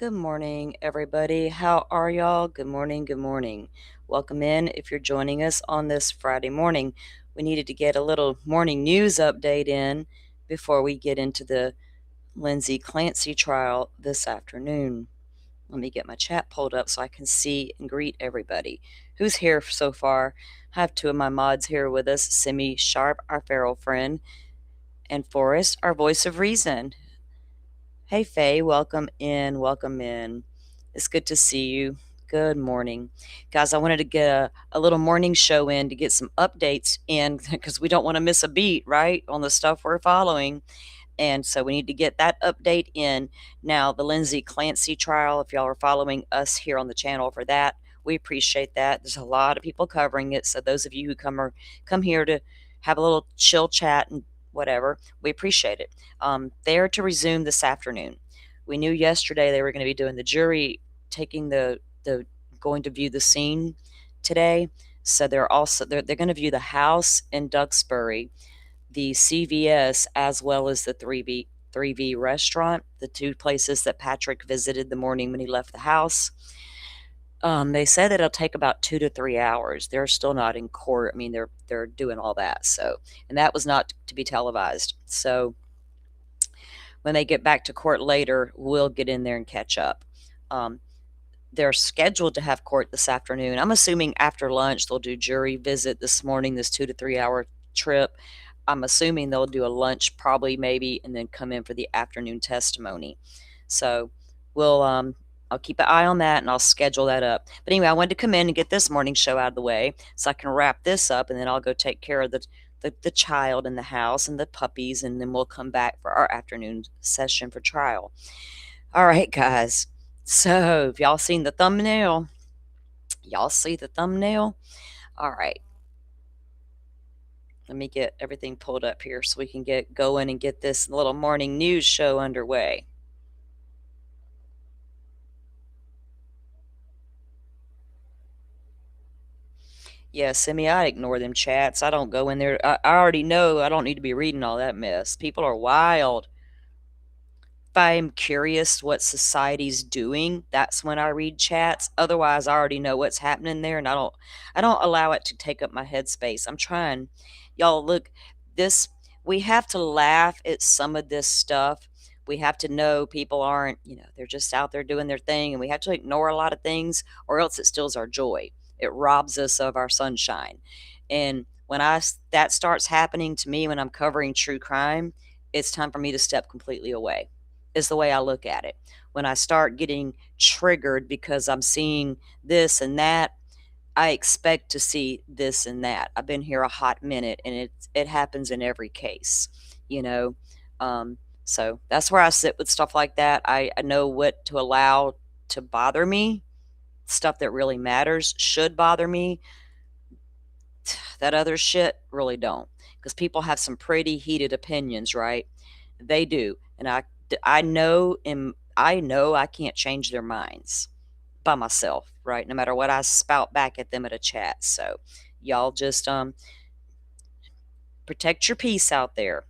Good morning, everybody. How are y'all? Good morning. Good morning. Welcome in if you're joining us on this Friday morning. We needed to get a little morning news update in before we get into the Lindsay Clancy trial this afternoon. Let me get my chat pulled up so I can see and greet everybody. Who's here so far? I have two of my mods here with us, Simi Sharp, our feral friend, and Forrest, our voice of reason. Hey, Faye, welcome in. Welcome in. It's good to see you. Good morning. Guys, I wanted to get a little morning show in to get some updates in because we don't want to miss a beat, right, on the stuff we're following. And so we need to get that update in. Now, the Lindsay Clancy trial, if y'all are following us here on the channel for that, we appreciate that. There's a lot of people covering it. So those of you who come here to have a little chill chat and whatever, we appreciate it. They're to resume this afternoon. We knew yesterday they were going to be doing the jury taking the going to view the scene today. So they're going to view the house in Duxbury, the CVS, as well as the 3V restaurant, the two places that Patrick visited the morning when he left the house. They said that it'll take about 2 to 3 hours. They're still not in court. I mean, they're doing all that. So, and that was not to be televised. So, when they get back to court later, we'll get in there and catch up. They're scheduled to have court this afternoon. I'm assuming after lunch they'll do jury visit this morning, this 2 to 3 hour trip. I'm assuming they'll do a lunch probably maybe and then come in for the afternoon testimony. So I'll keep an eye on that and I'll schedule that up. But anyway, I wanted to come in and get this morning show out of the way so I can wrap this up and then I'll go take care of the child in the house and the puppies, and then we'll come back for our afternoon session for trial. All right, guys. So if y'all seen the thumbnail, y'all see the thumbnail? All right. Let me get everything pulled up here so we can get going and get this little morning news show underway. Yeah, Simi, I ignore them chats. I don't go in there. I already know I don't need to be reading all that mess. People are wild. If I'm curious what society's doing, that's when I read chats. Otherwise, I already know what's happening there, and I don't allow it to take up my headspace. I'm trying. Y'all, look, this we have to laugh at some of this stuff. We have to know people aren't, they're just out there doing their thing, and we have to ignore a lot of things, or else it steals our joy. It robs us of our sunshine. And when that starts happening to me when I'm covering true crime, it's time for me to step completely away, is the way I look at it. When I start getting triggered because I'm seeing this and that, I expect to see this and that. I've been here a hot minute, and it happens in every case, you know. So that's where I sit with stuff like that. I know what to allow to bother me. Stuff that really matters should bother me. That other shit really don't, because people have some pretty heated opinions, right? They do, and I know I can't change their minds by myself, right? No matter what I spout back at them at a chat. So y'all just protect your peace out there.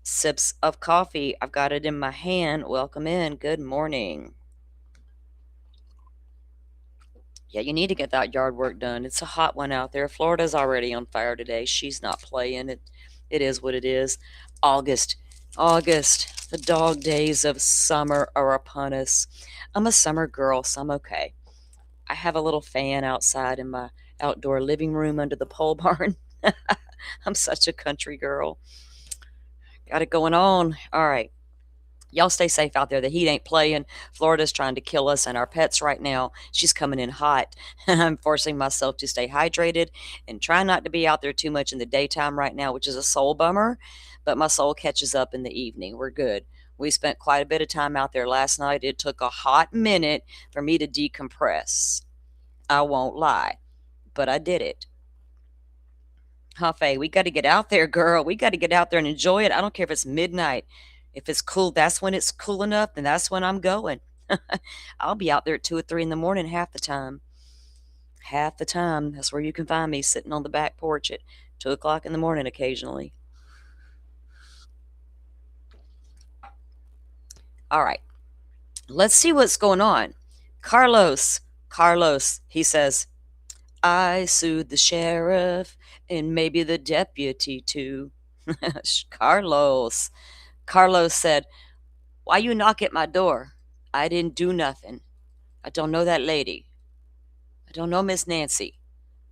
Sips of coffee. I've got it in my hand. Welcome in. Good morning. Yeah, you need to get that yard work done. It's a hot one out there. Florida's already on fire today. She's not playing. It is what it is. August. August. The dog days of summer are upon us. I'm a summer girl, so I'm okay. I have a little fan outside in my outdoor living room under the pole barn. I'm such a country girl. Got it going on. All right. Y'all stay safe out there. The heat ain't playing. Florida's trying to kill us and our pets right now. She's coming in hot. I'm forcing myself to stay hydrated and try not to be out there too much in the daytime right now, which is a soul bummer, but my soul catches up in the evening. We're good. We spent quite a bit of time out there last night. It took a hot minute for me to decompress. I won't lie, but I did it. Faye, we got to get out there, girl. We got to get out there and enjoy it. I don't care if it's midnight. If it's cool, that's when it's cool enough, then that's when I'm going. I'll be out there at 2 or 3 in the morning half the time. Half the time. That's where you can find me, sitting on the back porch at 2 o'clock in the morning occasionally. All right. Let's see what's going on. Carlos, he says, I sued the sheriff and maybe the deputy too. Carlos. Carlos said, why you knock at my door? I didn't do nothing. I don't know that lady. I don't know Miss Nancy.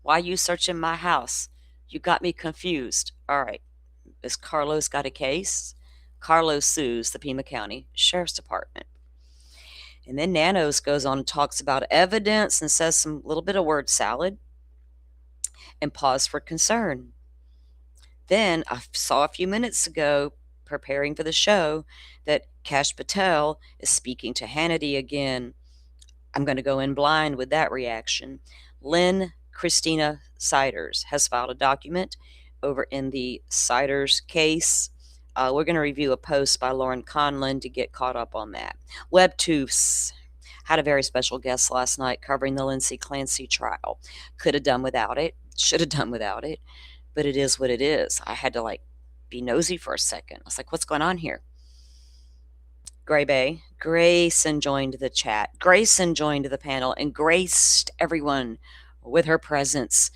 Why you searching my house? You got me confused. All right. Has Carlos got a case? Carlos sues the Pima County Sheriff's Department. And then Nanos goes on and talks about evidence and says some little bit of word salad and pause for concern. Then I saw a few minutes ago, preparing for the show, that Kash Patel is speaking to Hannity again. I'm going to go in blind with that reaction. Lynn Christina Siders has filed a document over in the Siders case. We're going to review a post by Lauren Conlon to get caught up on that. WebToofs had a very special guest last night covering the Lindsay Clancy trial. Could have done without it. Should have done without it. But it is what it is. I had to be nosy for a second. I was like, what's going on here? Gray Bay. Grayson joined the chat. Grayson joined the panel and graced everyone with her presence.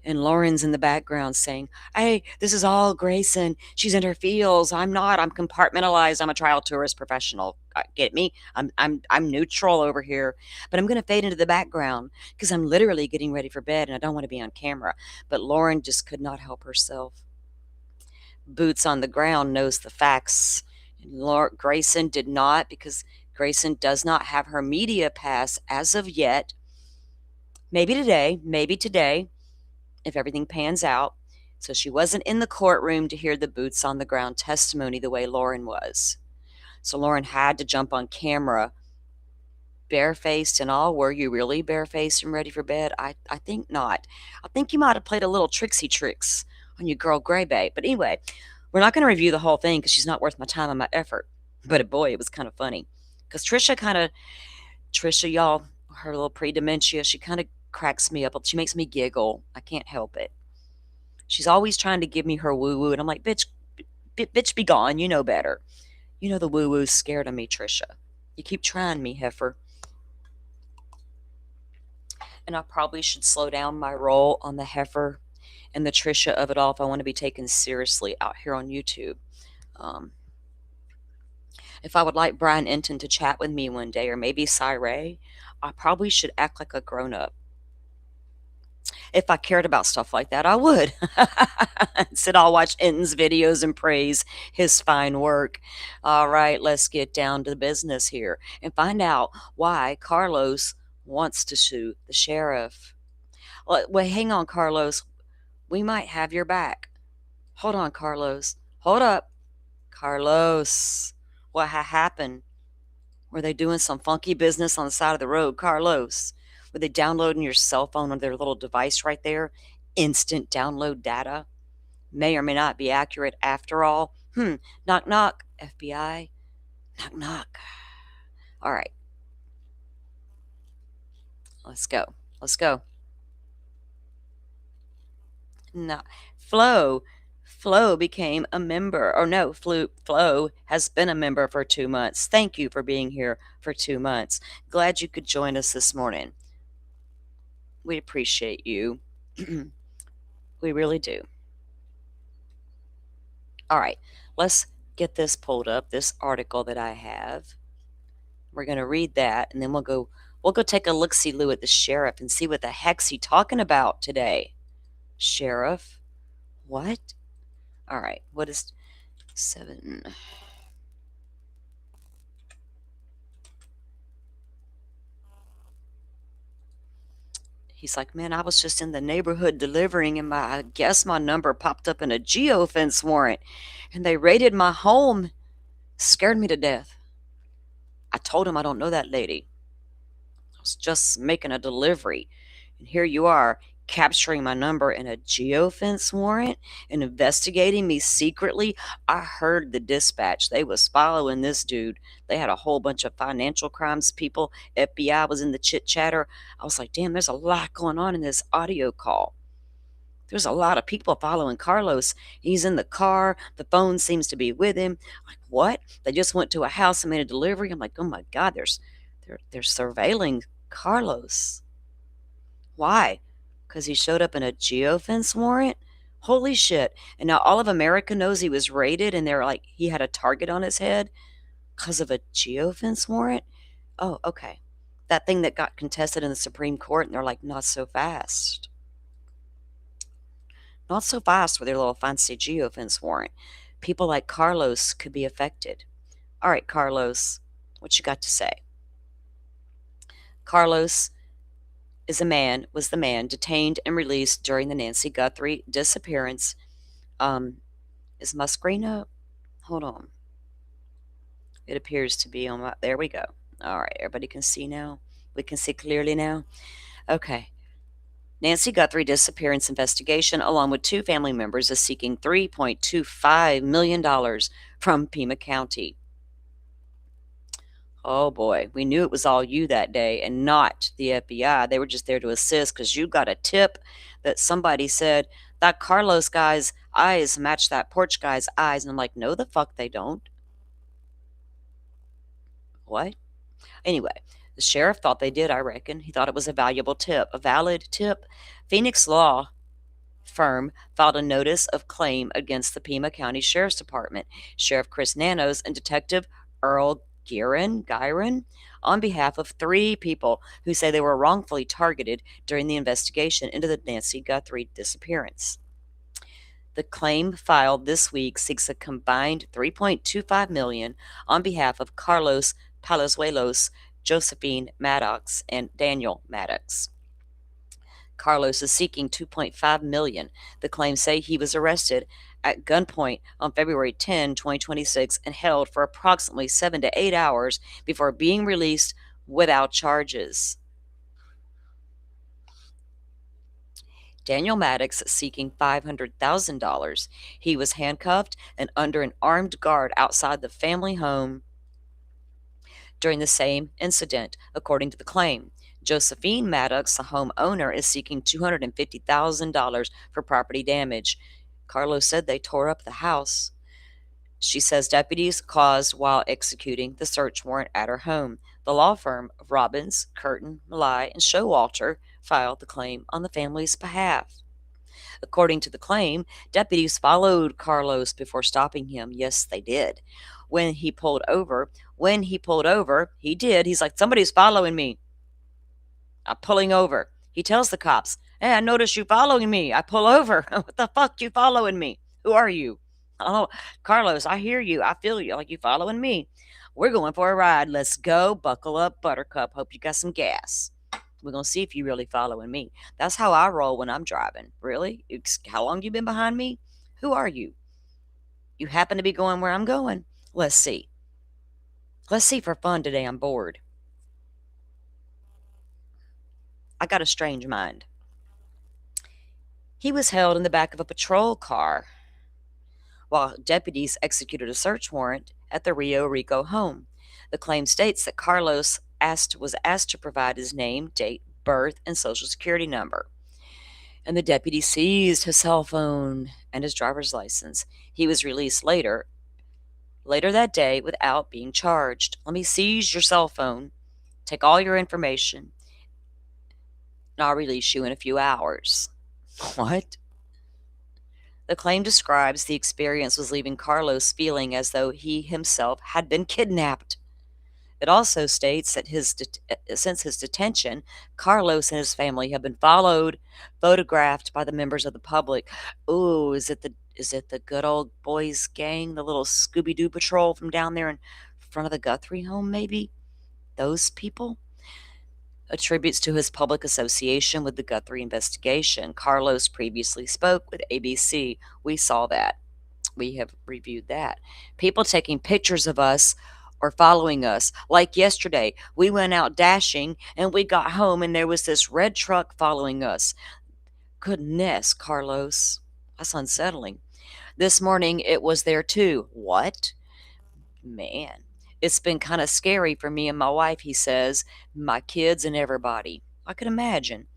And Lauren's in the background saying, hey, this is all Grayson. She's in her feels. I'm not. I'm compartmentalized. I'm a trial tourist professional. Get me? I'm neutral over here. But I'm going to fade into the background because I'm literally getting ready for bed and I don't want to be on camera. But Lauren just could not help herself. Boots on the ground knows the facts. Grayson did not, because Grayson does not have her media pass as of yet. Maybe today, if everything pans out. So she wasn't in the courtroom to hear the boots on the ground testimony the way Lauren was. So Lauren had to jump on camera, barefaced and all. Were you really barefaced and ready for bed? I think not. I think you might have played a little tricksy tricks on your girl Gray Bay. But anyway, we're not going to review the whole thing because she's not worth my time and my effort. But boy, it was kind of funny. Because Trisha, y'all, her little pre-dementia, she kind of cracks me up. She makes me giggle. I can't help it. She's always trying to give me her woo-woo. And I'm like, bitch, be gone. You know better. You know the woo-woo's scared of me, Trisha. You keep trying me, heifer. And I probably should slow down my roll on the heifer and the Trisha of it all if I want to be taken seriously out here on YouTube. If I would like Brian Enton to chat with me one day, or maybe Ray, I probably should act like a grown-up. If I cared about stuff like that, I would. Instead, I'll watch Enton's videos and praise his fine work. All right, let's get down to the business here and find out why Carlos wants to sue the sheriff. Well, hang on, Carlos. We might have your back. Hold on, Carlos. Hold up. Carlos, what happened? Were they doing some funky business on the side of the road? Carlos, were they downloading your cell phone on their little device right there? Instant download data? May or may not be accurate after all. Knock, knock. FBI? Knock, knock. All right. Let's go. No. Flo became a member. Or no, Flo has been a member for 2 months. Thank you for being here for 2 months. Glad you could join us this morning. We appreciate you. We really do. All right, let's get this pulled up, this article that I have. We're going to read that, and then we'll go take a look-see-loo at the sheriff and see what the heck's he talking about today. Sheriff? What? All right, what is 7? He's like, man, I was just in the neighborhood delivering, and I guess my number popped up in a geofence warrant, and they raided my home. Scared me to death. I told him I don't know that lady. I was just making a delivery, and here you are, capturing my number in a geofence warrant and investigating me secretly. I heard the dispatch. They was following this dude. They had a whole bunch of financial crimes people. FBI was in the chit chatter. I was like, damn, there's a lot going on in this audio call. There's a lot of people following Carlos. He's in the car. The phone seems to be with him. Like, what? They just went to a house and made a delivery. I'm like, oh my God, there's They're surveilling Carlos. Why? Because he showed up in a geofence warrant? Holy shit. And now all of America knows he was raided and they're like, he had a target on his head because of a geofence warrant? Oh, okay. That thing that got contested in the Supreme Court, and they're like, not so fast. Not so fast with their little fancy geofence warrant. People like Carlos could be affected. All right, Carlos, what you got to say? Carlos was the man detained and released during the Nancy Guthrie disappearance. Is my screen up? Hold on. It appears to be on my, there we go. All right, everybody can see now. We can see clearly now. Okay. Nancy Guthrie disappearance investigation, along with 2 family members, is seeking $3.25 million from Pima County. Oh boy, we knew it was all you that day and not the FBI. They were just there to assist because you got a tip that somebody said that Carlos guy's eyes match that porch guy's eyes. And I'm like, no, the fuck they don't. What? Anyway, the sheriff thought they did, I reckon. He thought it was a valuable tip, a valid tip. Phoenix Law firm filed a notice of claim against the Pima County Sheriff's Department, Sheriff Chris Nanos and Detective Earl Gyron, on behalf of 3 people who say they were wrongfully targeted during the investigation into the Nancy Guthrie disappearance. The claim filed this week seeks a combined $3.25 million on behalf of Carlos Palazuelos, Josephine Maddox, and Daniel Maddox. Carlos is seeking $2.5 million. The claims say he was arrested at gunpoint on February 10, 2026, and held for approximately 7 to 8 hours before being released without charges. Daniel Maddox is seeking $500,000. He was handcuffed and under an armed guard outside the family home during the same incident, according to the claim. Josephine Maddox, the homeowner, is seeking $250,000 for property damage. Carlos said they tore up the house. She says deputies caused while executing the search warrant at her home. The law firm of Robbins, Curtin, Malai, and Showalter filed the claim on the family's behalf. According to the claim, deputies followed Carlos before stopping him. Yes, they did. When he pulled over, he did. He's like, somebody's following me. I'm pulling over. He tells the cops, hey, I noticed you following me. I pull over. What the fuck you following me? Who are you? Oh, Carlos, I hear you. I feel you like you following me. We're going for a ride. Let's go. Buckle up, Buttercup. Hope you got some gas. We're going to see if you really following me. That's how I roll when I'm driving. Really? How long you been behind me? Who are you? You happen to be going where I'm going? Let's see. Let's see for fun today. I'm bored. I got a strange mind. He was held in the back of a patrol car while deputies executed a search warrant at the Rio Rico home. The claim states that Carlos was asked to provide his name, date, birth, and social security number. And the deputy seized his cell phone and his driver's license. He was released later that day without being charged. Let me seize your cell phone, take all your information, and I'll release you in a few hours. What? The claim describes the experience was leaving Carlos feeling as though he himself had been kidnapped. It also states that since his detention, Carlos and his family have been photographed by the members of the public. Ooh, is it the good old boys gang, the little Scooby-Doo patrol from down there in front of the Guthrie home, maybe? Those people? Attributes to his public association with the Guthrie investigation. Carlos previously spoke with ABC. We saw that. We have reviewed that. People taking pictures of us or following us. Like yesterday, we went out dashing and we got home and there was this red truck following us. Goodness, Carlos. That's unsettling. This morning it was there too. What? Man. It's been kind of scary for me and my wife, he says, my kids and everybody. I could imagine.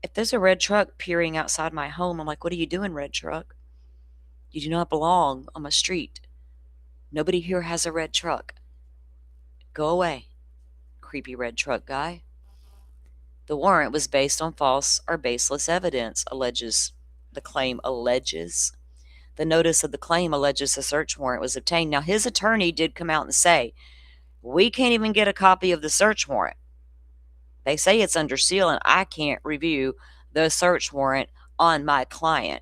If there's a red truck peering outside my home, I'm like, what are you doing, red truck? You do not belong on my street. Nobody here has a red truck. Go away. creepy red truck guy. The warrant was based on false or baseless evidence, alleges. The claim alleges. The notice of the claim alleges a search warrant was obtained. Now, his attorney did come out and say, we can't even get a copy of the search warrant. They say it's under seal, and I can't review the search warrant on my client.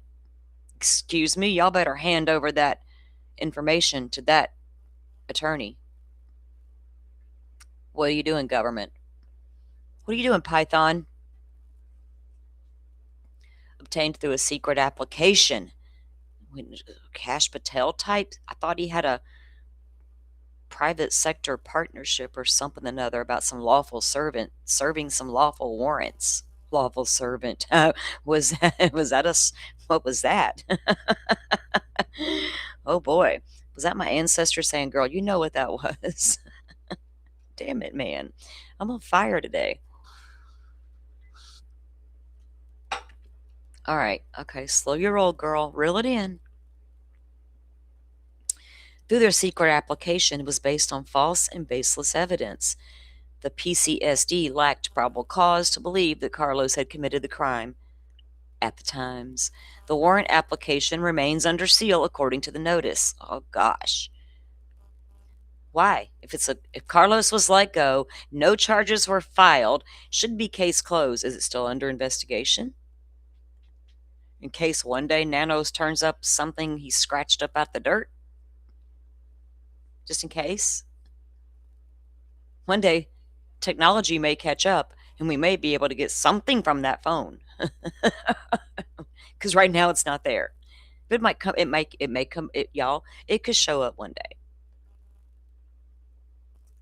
Excuse me, y'all better hand over that information to that attorney. What are you doing, government? What are you doing, Python? Obtained through a secret application. Kash Patel type? I thought he had a private sector partnership or something or another about some lawful servant serving some lawful warrants. Lawful servant. Was that what was that? Oh boy. Was that my ancestor saying, girl, you know what that was? Damn it, man. I'm on fire today. All right. Okay. Slow your roll, girl. Reel it in. Through their secret application, it was based on false and baseless evidence. The PCSD lacked probable cause to believe that Carlos had committed the crime at the times. The warrant application remains under seal according to the notice. Oh gosh. Why? If Carlos was let go, no charges were filed, should be case closed. Is it still under investigation? In case one day Nanos turns up something he scratched up out the dirt? Just in case. One day technology may catch up and we may be able to get something from that phone. Because right now it's not there. But it might come, y'all, it could show up one day.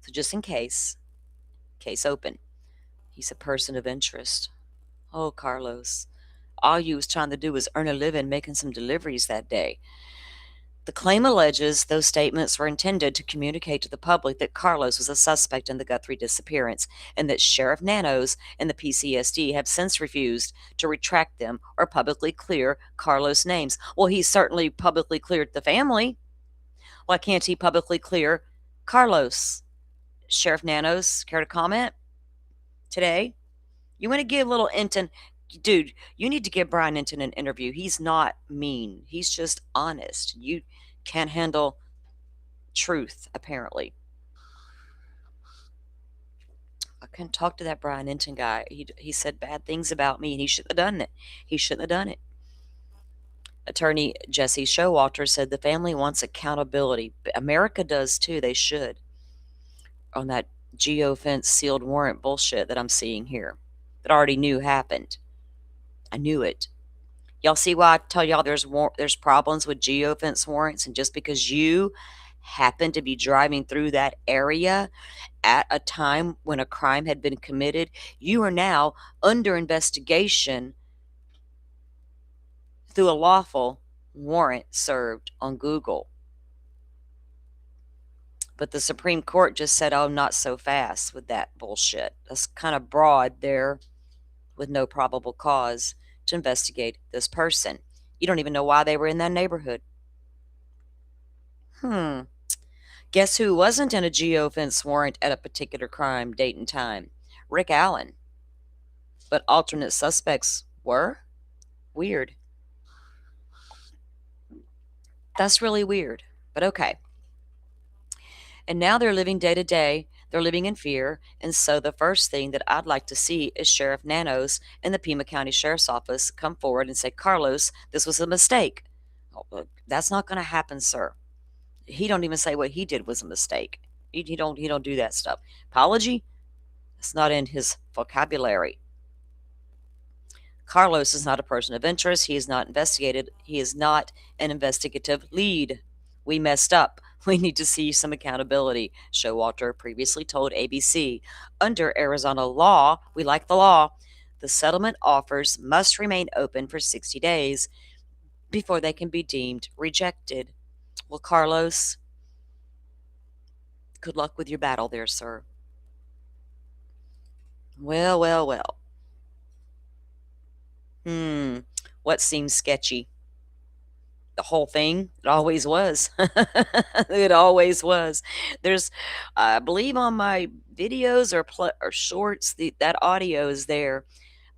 So just in case, case open. He's a person of interest. Oh, Carlos, all you was trying to do was earn a living making some deliveries that day. The claim alleges those statements were intended to communicate to the public that Carlos was a suspect in the Guthrie disappearance, and that Sheriff Nanos and the PCSD have since refused to retract them or publicly clear Carlos' names. Well, he certainly publicly cleared the family. Why can't he publicly clear Carlos? Sheriff Nanos, care to comment today? You want to give little Enton, dude, you need to give Brian Enton an interview. He's not mean. He's just honest. You can't handle truth, apparently. I couldn't talk to that Brian Enton guy. He said bad things about me, and he shouldn't have done it. He shouldn't have done it. Attorney Jesse Showalter said the family wants accountability. America does too. They should. On that geofence sealed warrant bullshit that I'm seeing here, that I already knew happened. I knew it. Y'all see why I tell y'all there's problems with geofence warrants, and just because you happen to be driving through that area at a time when a crime had been committed, you are now under investigation through a lawful warrant served on Google. But the Supreme Court just said, oh, not so fast with that bullshit. That's kind of broad there, with no probable cause to investigate this person. You don't even know why they were in that neighborhood. Guess who wasn't in a geofence warrant at a particular crime, date, and time? Rick Allen. But alternate suspects were? Weird. That's really weird, but okay. And now they're living day to day. They're living in fear. And so the first thing that I'd like to see is Sheriff Nanos and the Pima County Sheriff's Office come forward and say, Carlos, this was a mistake. Oh, that's not going to happen, sir. He don't even say what he did was a mistake. He don't do that stuff. Apology? It's not in his vocabulary. Carlos is not a person of interest. He is not investigated. He is not an investigative lead. We messed up. We need to see some accountability, Showalter previously told ABC. Under Arizona law, we like the law, the settlement offers must remain open for 60 days before they can be deemed rejected. Well, Carlos, good luck with your battle there, sir. Well, well, well. What seems sketchy? the whole thing. It always was. It always was. There's, I believe, on my videos or shorts, that audio is there.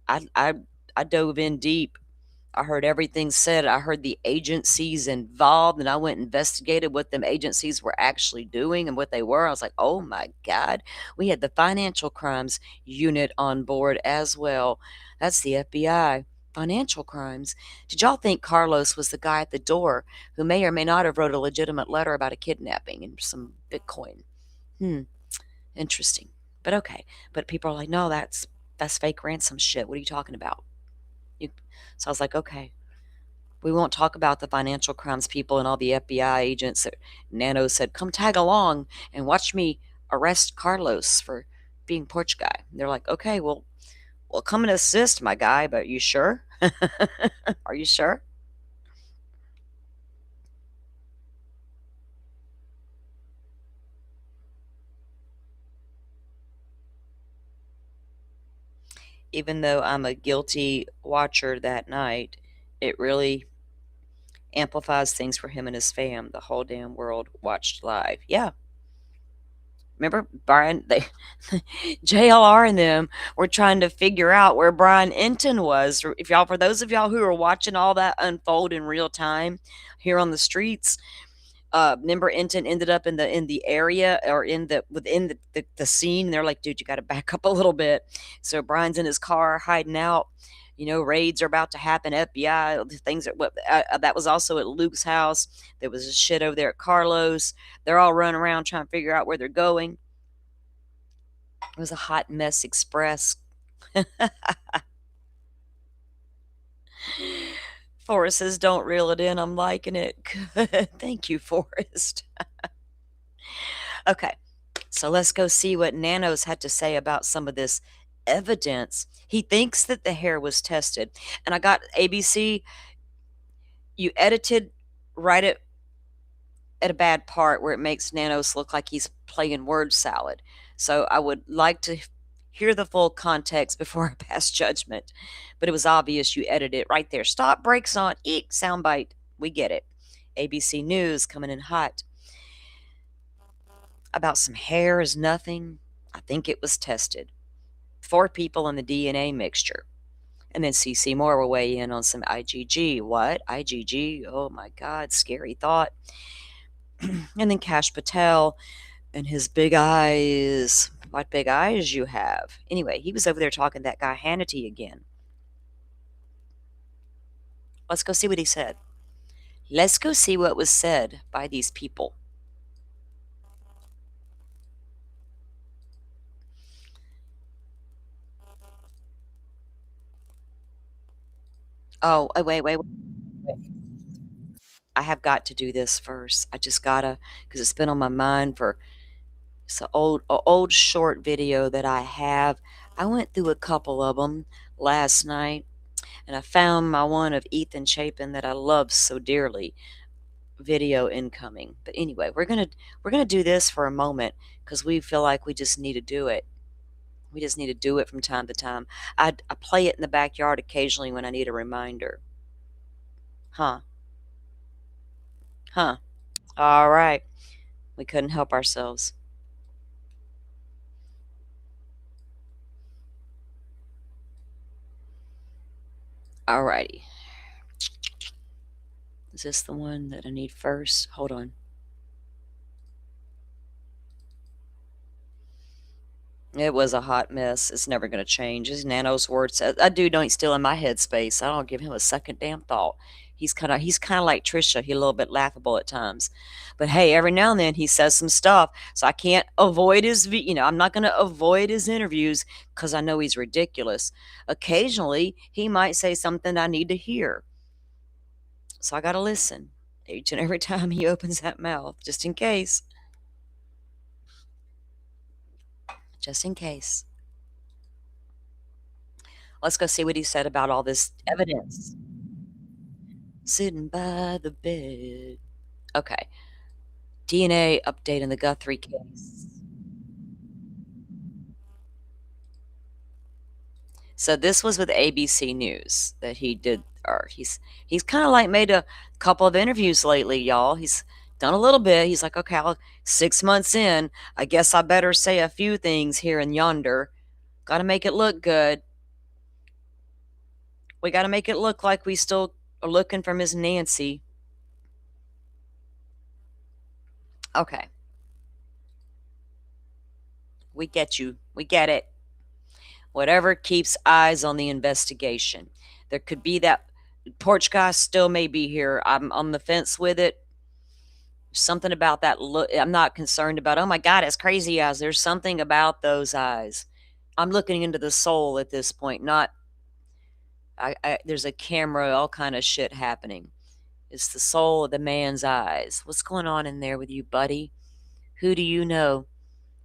I I I dove in deep. I heard everything said. I heard the agencies involved, and I went and investigated what them agencies were actually doing and what they were. I was like, oh my God. We had the financial crimes unit on board as well. That's the FBI. Financial crimes. Did y'all think Carlos was the guy at the door who may or may not have wrote a legitimate letter about a kidnapping and some Bitcoin? Hmm, interesting. But okay. But people are like, no, that's fake ransom shit. What are you talking about? You, so I was like, okay, we won't talk about the financial crimes people and all the FBI agents that Nano said, come tag along and watch me arrest Carlos for being porch guy. They're like, okay, well, we'll come and assist, my guy, but you sure? Are you sure? Even though I'm a guilty watcher that night, it really amplifies things for him and his fam. The whole damn world watched live. Yeah, remember Brian? They JLR and them were trying to figure out where Brian Enton was. If y'all, for those of y'all who are watching all that unfold in real time here on the streets, remember Enton ended up in the area or in the within the scene. They're like, dude, you got to back up a little bit. So Brian's in his car hiding out. You know, raids are about to happen. FBI things are what that was also at Luke's house. There was a shit over there at Carlos. They're all running around trying to figure out where they're going. It was a hot mess express. Forrest says, don't reel it in. I'm liking it. Good. Thank you, Forrest. Okay, so let's go see what Nanos had to say about some of this evidence. He thinks that the hair was tested. And I got ABC, you edited right at a bad part where it makes Nanos look like he's playing word salad. So I would like to hear the full context before I pass judgment. But it was obvious you edited it right there. Stop, brakes on, eek, soundbite. We get it. ABC News coming in hot about some hair is nothing. I think it was tested. 4 people in the DNA mixture. And then CC Moore will weigh in on some IgG. What? IgG? Oh my God, scary thought. And then Cash Patel and his big eyes. What big eyes you have. Anyway, he was over there talking to that guy Hannity again. Let's go see what he said. Let's go see what was said by these people. Oh, wait. I have got to do this first. I just gotta, because it's been on my mind for, it's an old short video that I have. I went through a couple of them last night, and I found my one of Ethan Chapin that I love so dearly. Video incoming. But anyway, we're gonna do this for a moment because we feel like we just need to do it. We just need to do it from time to time. I play it in the backyard occasionally when I need a reminder. Huh? Huh? All right. We couldn't help ourselves. All righty. Is this the one that I need first? Hold on. It was a hot mess. It's never going to change. His Nano's words. That dude ain't still in my headspace. I don't give him a second damn thought. He's kind of like Trisha. He's a little bit laughable at times, but hey, every now and then he says some stuff. So I can't avoid I'm not going to avoid his interviews because I know he's ridiculous. Occasionally, he might say something I need to hear, so I got to listen each and every time he opens that mouth, just in case. Just in case. Let's go see what he said about all this evidence. Sitting by the bed. Okay. DNA update in the Guthrie case. So this was with ABC News that he did, or he's kind of like made a couple of interviews lately, y'all. He's done a little bit. He's like, okay, 6 months in, I guess I better say a few things here and yonder. Got to make it look good. We got to make it look like we still are looking for Miss Nancy. Okay. We get you. We get it. Whatever keeps eyes on the investigation. There could be that porch guy still may be here. I'm on the fence with it. Something about that look. I'm not concerned about, oh my God, it's crazy eyes. There's something about those eyes. I'm looking into the soul at this point, not there's a camera, all kind of shit happening. It's the soul of the man's eyes. What's going on in there with you, buddy? Who do you know?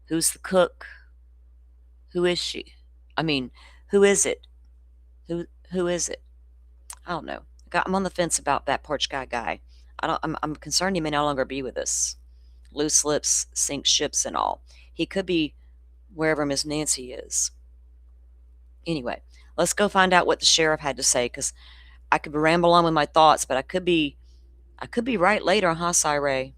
Who's the cook? Who is she? I mean, who is it? Who is it? I don't know. I'm on the fence about that porch guy. I'm concerned he may no longer be with us. Loose lips sink ships and all. He could be wherever Miss Nancy is. Anyway, let's go find out what the sheriff had to say, because I could ramble on with my thoughts, but I could be right later, huh, Cy-Ray?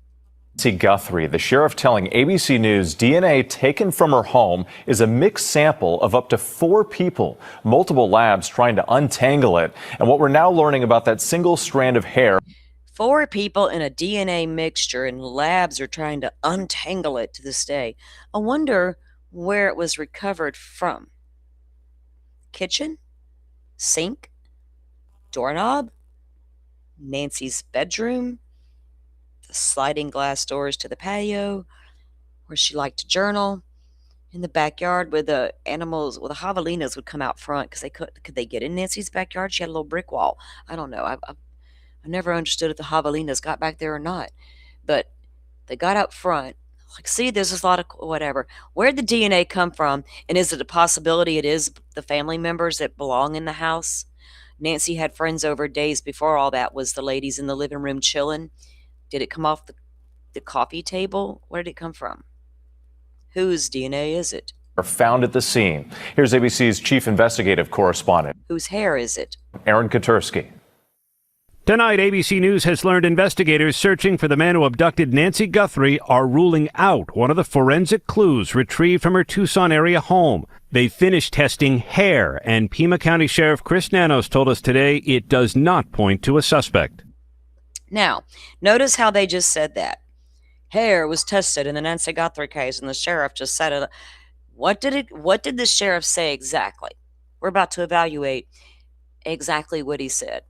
Nancy Guthrie, the sheriff telling ABC News DNA taken from her home is a mixed sample of up to 4 people, multiple labs trying to untangle it. And what we're now learning about that single strand of hair. 4 people in a DNA mixture, and labs are trying to untangle it to this day. I wonder where it was recovered from. Kitchen? Sink? Doorknob? Nancy's bedroom? The sliding glass doors to the patio, where she liked to journal? In the backyard where the animals, well, the javelinas would come out front because could they get in Nancy's backyard? She had a little brick wall. I don't know. I never understood if the javelinas got back there or not, but they got out front. Like, see, there's a lot of whatever. Where'd the DNA come from? And is it a possibility it is the family members that belong in the house? Nancy had friends over days before all that. Was the ladies in the living room chilling? Did it come off the coffee table? Where did it come from? Whose DNA is it? Are found at the scene. Here's ABC's chief investigative correspondent. Whose hair is it? Aaron Katersky. Tonight, ABC News has learned investigators searching for the man who abducted Nancy Guthrie are ruling out one of the forensic clues retrieved from her Tucson area home. They finished testing hair, and Pima County Sheriff Chris Nanos told us today it does not point to a suspect. Now, notice how they just said that. Hair was tested in the Nancy Guthrie case, and the sheriff just said it. What did the sheriff say exactly? We're about to evaluate exactly what he said.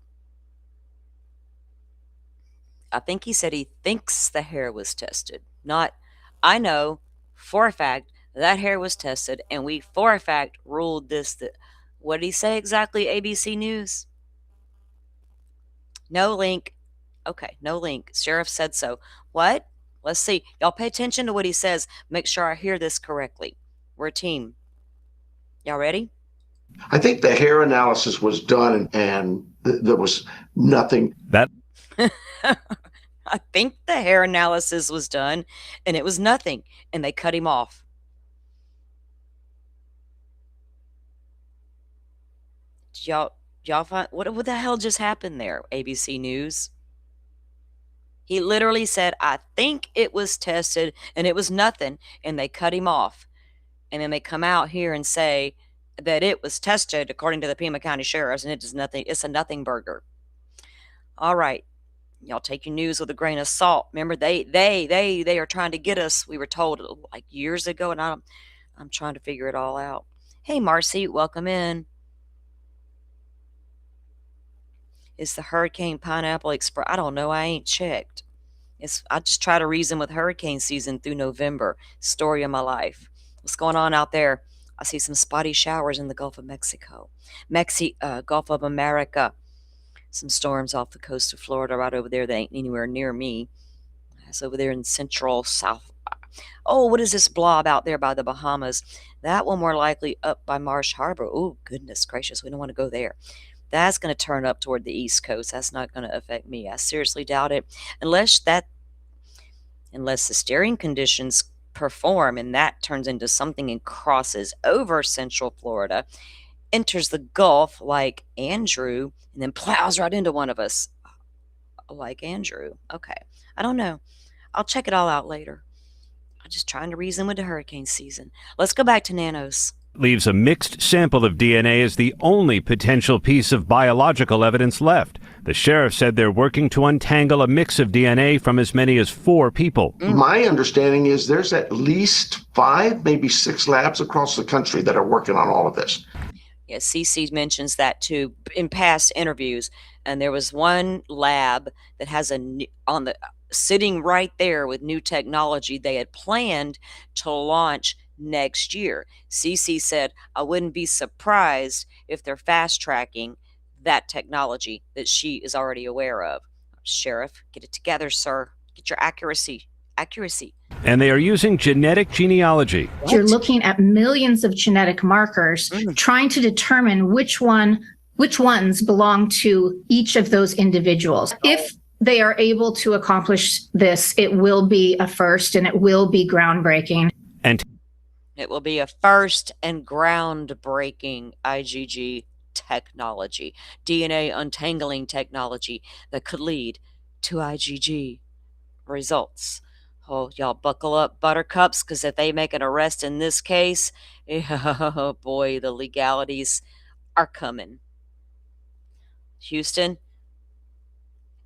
I think he said he thinks the hair was tested. Not, I know for a fact that hair was tested, and we for a fact ruled this. What did he say exactly, ABC News? No link. Okay, no link. Sheriff said so. What? Let's see. Y'all pay attention to what he says. Make sure I hear this correctly. We're a team. Y'all ready? I think the hair analysis was done, and there was nothing. I think the hair analysis was done, and it was nothing, and they cut him off. Y'all find what the hell just happened there, ABC News? He literally said, I think it was tested, and it was nothing, and they cut him off. And then they come out here and say that it was tested according to the Pima County Sheriff's, and it is nothing. It's a nothing burger. All right. Y'all take your news with a grain of salt. Remember, they are trying to get us. We were told like years ago, and I'm trying to figure it all out. Hey, Marcy, welcome in. Is the Hurricane Pineapple Express? I don't know. I ain't checked. I just try to reason with hurricane season through November. Story of my life. What's going on out there? I see some spotty showers in the Gulf of Mexico. Gulf of America. Some storms off the coast of Florida right over there that ain't anywhere near me. It's over there in central south. Oh, what is this blob out there by the Bahamas? That one more likely up by Marsh Harbor. Oh, goodness gracious. We don't want to go there. That's going to turn up toward the East Coast. That's not going to affect me. I seriously doubt it. Unless the steering conditions perform and that turns into something and crosses over central Florida enters the Gulf like Andrew and then plows right into one of us like Andrew. Okay. I don't know. I'll check it all out later. I'm just trying to reason with the hurricane season. Let's go back to Nanos. Leaves a mixed sample of DNA as the only potential piece of biological evidence left. The sheriff said they're working to untangle a mix of DNA from as many as 4 people. My understanding is there's at least 5, maybe 6 labs across the country that are working on all of this. Yeah, CC mentions that too in past interviews. And there was one lab that has sitting right there with new technology they had planned to launch next year. CC said, I wouldn't be surprised if they're fast tracking that technology that she is already aware of. Sheriff, get it together, sir. Get your accuracy. And they are using genetic genealogy. You're looking at millions of genetic markers, trying to determine which ones belong to each of those individuals. If they are able to accomplish this, it will be a first and it will be groundbreaking. And it will be a first and groundbreaking IgG technology, DNA untangling technology that could lead to IgG results. Oh, y'all buckle up, buttercups, because if they make an arrest in this case, oh boy, the legalities are coming. Houston,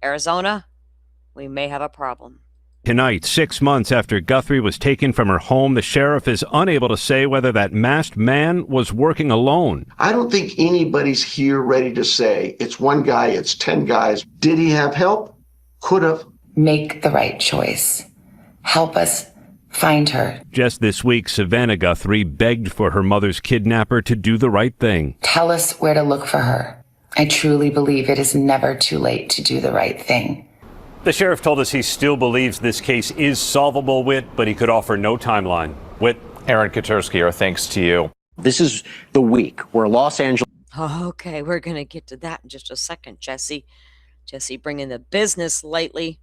Arizona, we may have a problem. Tonight, 6 months after Guthrie was taken from her home, the sheriff is unable to say whether that masked man was working alone. I don't think anybody's here ready to say it's one guy, it's 10 guys. Did he have help? Could have. Make the right choice. Help us find her. Just this week, Savannah Guthrie begged for her mother's kidnapper to do the right thing. Tell us where to look for her. I truly believe it is never too late to do the right thing. The sheriff told us he still believes this case is solvable, Whit, but he could offer no timeline. Whit. Aaron Katersky, our thanks to you. This is the week where Los Angeles. Okay, we're going to get to that in just a second, Jesse. Jesse bringing the business lately.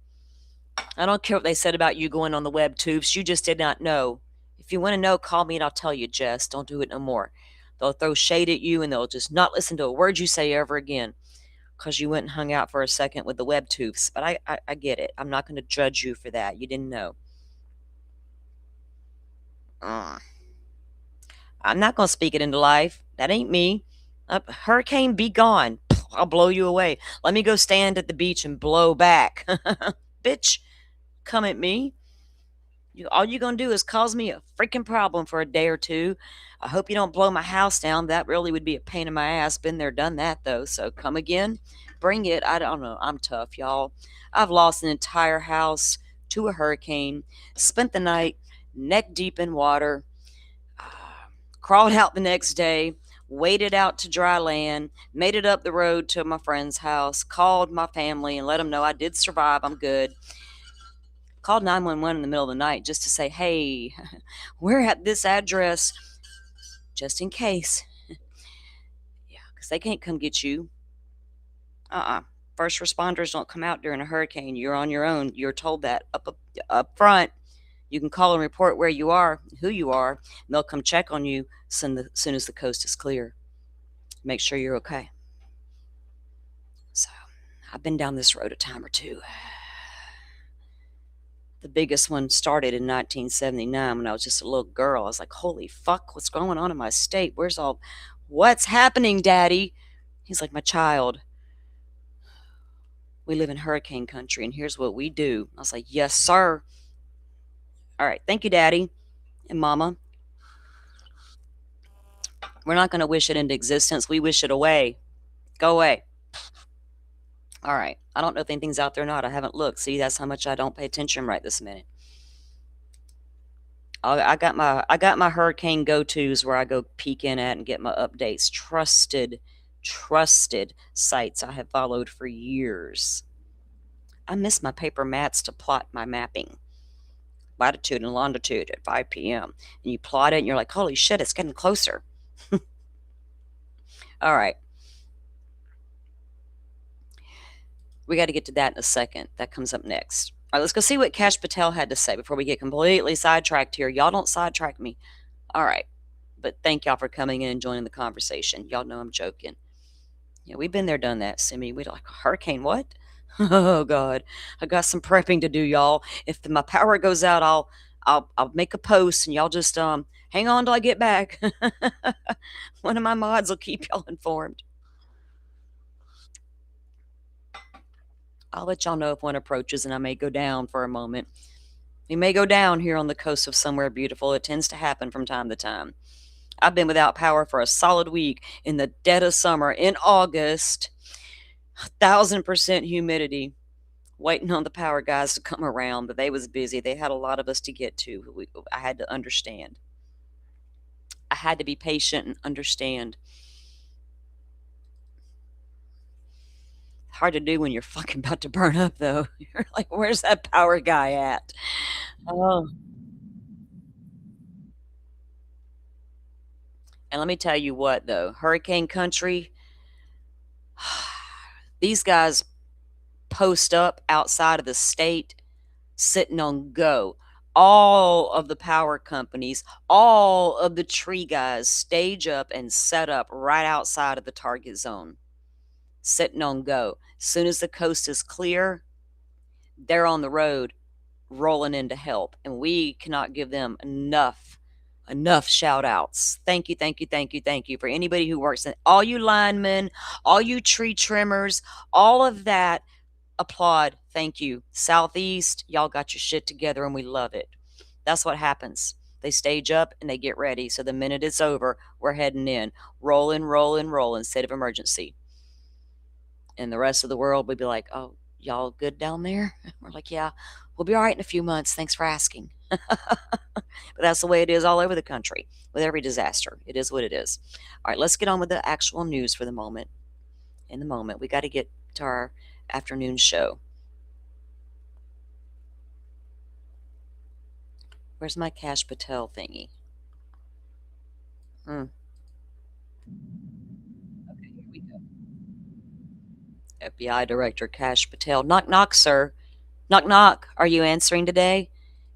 I don't care what they said about you going on the web tubes. You just did not know. If you want to know, call me and I'll tell you, Jess. Don't do it no more. They'll throw shade at you and they'll just not listen to a word you say ever again because you went and hung out for a second with the web tubes. But I get it. I'm not going to judge you for that. You didn't know. I'm not going to speak it into life. That ain't me. Hurricane, be gone. I'll blow you away. Let me go stand at the beach and blow back. Bitch, come at me. All you're going to do is cause me a freaking problem for a day or two. I hope you don't blow my house down. That really would be a pain in my ass. Been there, done that, though. So come again. Bring it. I don't know. I'm tough, y'all. I've lost an entire house to a hurricane. Spent the night neck deep in water. Crawled out the next day. Waded out to dry land. Made it up the road to my friend's house. Called my family and let them know I did survive. I'm good. Called 911 in the middle of the night just to say, hey, we're at this address, just in case. Yeah, because they can't come get you. First responders don't come out during a hurricane. You're on your own. You're told that up front. You can call and report where you are, who you are, and they'll come check on you soon as the coast is clear. Make sure you're okay. So I've been down this road a time or two. The biggest one started in 1979 when I was just a little girl. I was like, holy fuck, what's going on in my state? What's happening, Daddy? He's like, my child, we live in hurricane country and here's what we do. I was like, yes, sir. All right, thank you, Daddy and Mama. We're not going to wish it into existence. We wish it away. Go away. All right. I don't know if anything's out there or not. I haven't looked. See, that's how much I don't pay attention right this minute. I got my hurricane go-tos where I go peek in at and get my updates. Trusted sites I have followed for years. I miss my paper mats to plot my mapping. Latitude and longitude at 5 p.m. And you plot it and you're like, holy shit, it's getting closer. All right. We got to get to that in a second. That comes up next. All right, let's go see what Kash Patel had to say before we get completely sidetracked here. Y'all don't sidetrack me. All right. But thank y'all for coming in and joining the conversation. Y'all know I'm joking. Yeah, we've been there, done that, Simi. We're like, hurricane what? Oh God, I got some prepping to do, y'all. If my power goes out, I'll make a post and y'all just hang on till I get back. One of my mods will keep y'all informed. I'll let y'all know if one approaches and I may go down for a moment. We may go down here on the coast of somewhere beautiful. It tends to happen from time to time. I've been without power for a solid week in the dead of summer in August. 1,000% humidity. Waiting on the power guys to come around, but they was busy. They had a lot of us to get to. I had to understand. I had to be patient and understand. Hard to do when you're fucking about to burn up, though. You're like, where's that power guy at? Oh. And let me tell you what, though. Hurricane country, these guys post up outside of the state, sitting on go. All of the power companies, all of the tree guys stage up and set up right outside of the target zone, sitting on go. As soon as the coast is clear, they're on the road rolling in to help. And we cannot give them enough shout outs. Thank you, thank you, thank you, thank you for anybody who works in all you linemen, all you tree trimmers, all of that. Applaud. Thank you. Southeast, y'all got your shit together and we love it. That's what happens. They stage up and they get ready. So the minute it's over, we're heading in. Rolling, rolling, rolling, state of emergency. And the rest of the world would be like, oh, y'all good down there? We're like, yeah, we'll be all right in a few months. Thanks for asking. But that's the way it is all over the country with every disaster. It is what it is. All right, let's get on with the actual news for the moment. In the moment, we got to get to our afternoon show. Where's my Kash Patel thingy? Okay, here we go. FBI Director Kash Patel. Knock, knock, sir. Knock, knock. Are you answering today?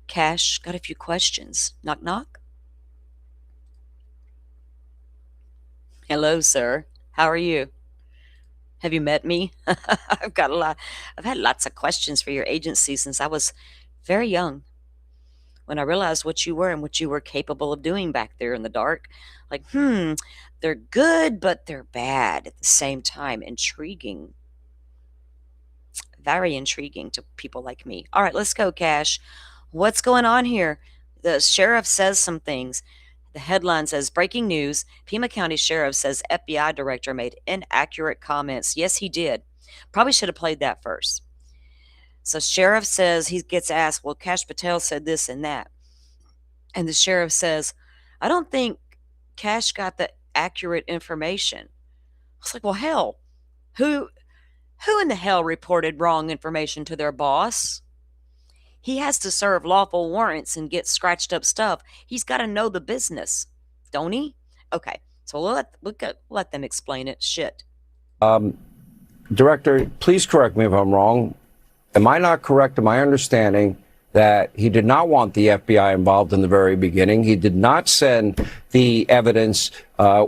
Kash, got a few questions. Knock, knock. Hello, sir. How are you? Have you met me? I've had lots of questions for your agency since I was very young. When I realized what you were and what you were capable of doing back there in the dark, like, they're good, but they're bad at the same time. Intriguing. Very intriguing to people like me. All right, let's go, Kash. What's going on here? The sheriff says some things. The headline says, breaking news, Pima County Sheriff says FBI director made inaccurate comments. Yes, he did. Probably should have played that first. So sheriff says, he gets asked, well, Kash Patel said this and that. And the sheriff says, I don't think Kash got the accurate information. I was like, well, hell, who in the hell reported wrong information to their boss? He has to serve lawful warrants and get scratched up stuff. He's got to know the business, don't he? Okay, so we'll let them explain it. Shit. Director, please correct me if I'm wrong. Am I not correct in my understanding that he did not want the FBI involved in the very beginning? He did not send the evidence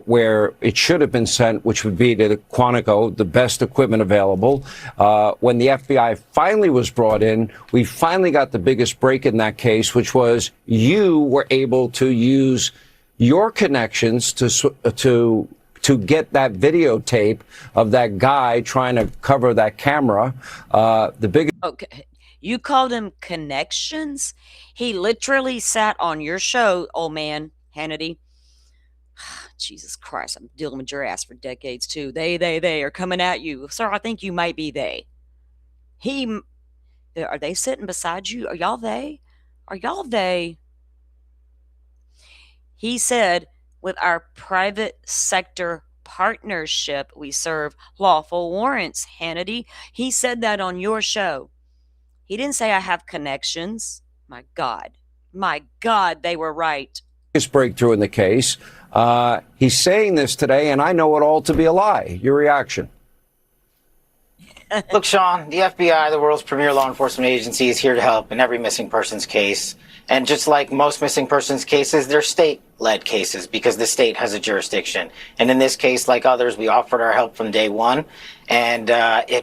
where it should have been sent, which would be to Quantico, the best equipment available. When the FBI finally was brought in, we finally got the biggest break in that case, which was you were able to use your connections to get that videotape of that guy trying to cover that camera. The biggest. Okay. You called him connections? He literally sat on your show, old man, Hannity. Jesus Christ, I'm dealing with your ass for decades, too. They are coming at you. Sir, I think you might be they. Are they sitting beside you? Are y'all they? Are y'all they? He said, with our private sector partnership, we serve lawful warrants, Hannity. He said that on your show. He didn't say I have connections. My God, they were right. Biggest breakthrough in the case. He's saying this today, and I know it all to be a lie. Your reaction? Look, Sean, the FBI, the world's premier law enforcement agency, is here to help in every missing persons case. And just like most missing persons cases, they're state-led cases because the state has a jurisdiction. And in this case, like others, we offered our help from day one. And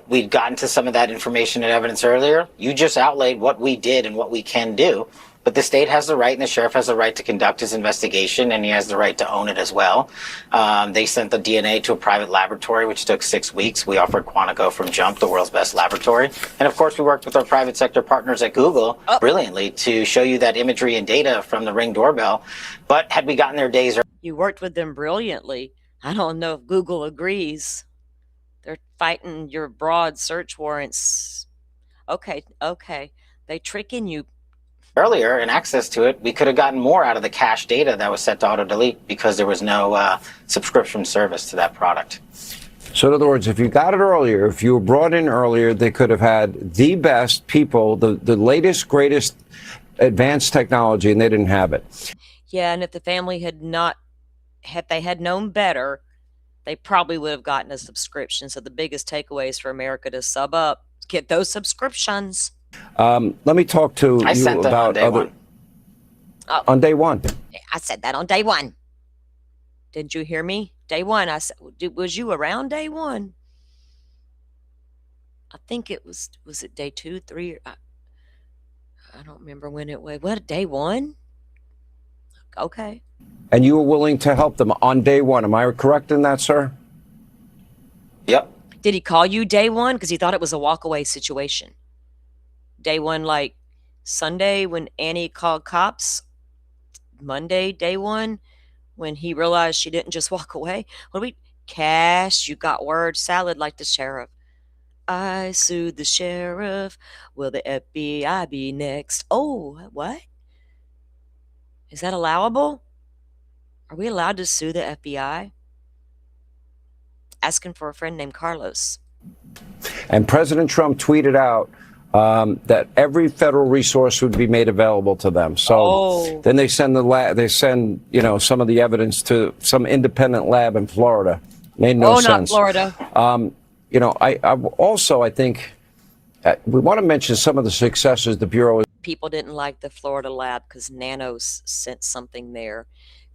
we'd gotten to some of that information and evidence earlier. You just outlaid what we did and what we can do. But the state has the right and the sheriff has the right to conduct his investigation, and he has the right to own it as well. They sent the DNA to a private laboratory, which took 6 weeks. We offered Quantico from Jump, the world's best laboratory. And of course, we worked with our private sector partners at Google brilliantly to show you that imagery and data from the Ring doorbell. But had we gotten there days earlier, You worked with them brilliantly. I don't know if Google agrees. They're fighting your broad search warrants. Okay. They tricking you. and access to it, we could have gotten more out of the cache data that was set to auto-delete because there was no subscription service to that product. So in other words, if you got it earlier, if you were brought in earlier, they could have had the best people, the latest, greatest advanced technology, and they didn't have it. Yeah, and if the family had known better, they probably would have gotten a subscription. So the biggest takeaway is for America to sub up, get those subscriptions. Let me talk to I you sent them on about day other one. on day one. I said that on day one. Didn't you hear me? Day one. I said, was you around day one? I think it was it day 2, 3? I don't remember when it was. What, day one? Okay. And you were willing to help them on day one. Am I correct in that, sir? Yep. Did he call you day one? Because he thought it was a walkaway situation. Day one, like Sunday when Annie called cops. Monday, day one, when he realized she didn't just walk away. Cash, you got word salad like the sheriff. I sued the sheriff. Will the FBI be next? Oh, what? Is that allowable? Are we allowed to sue the FBI? Asking for a friend named Carlos. And President Trump tweeted out that every federal resource would be made available to them. So then they send some of the evidence to some independent lab in Florida. Made no sense. Not Florida. I think we want to mention some of the successes the Bureau. People didn't like the Florida lab because Nanos sent something there.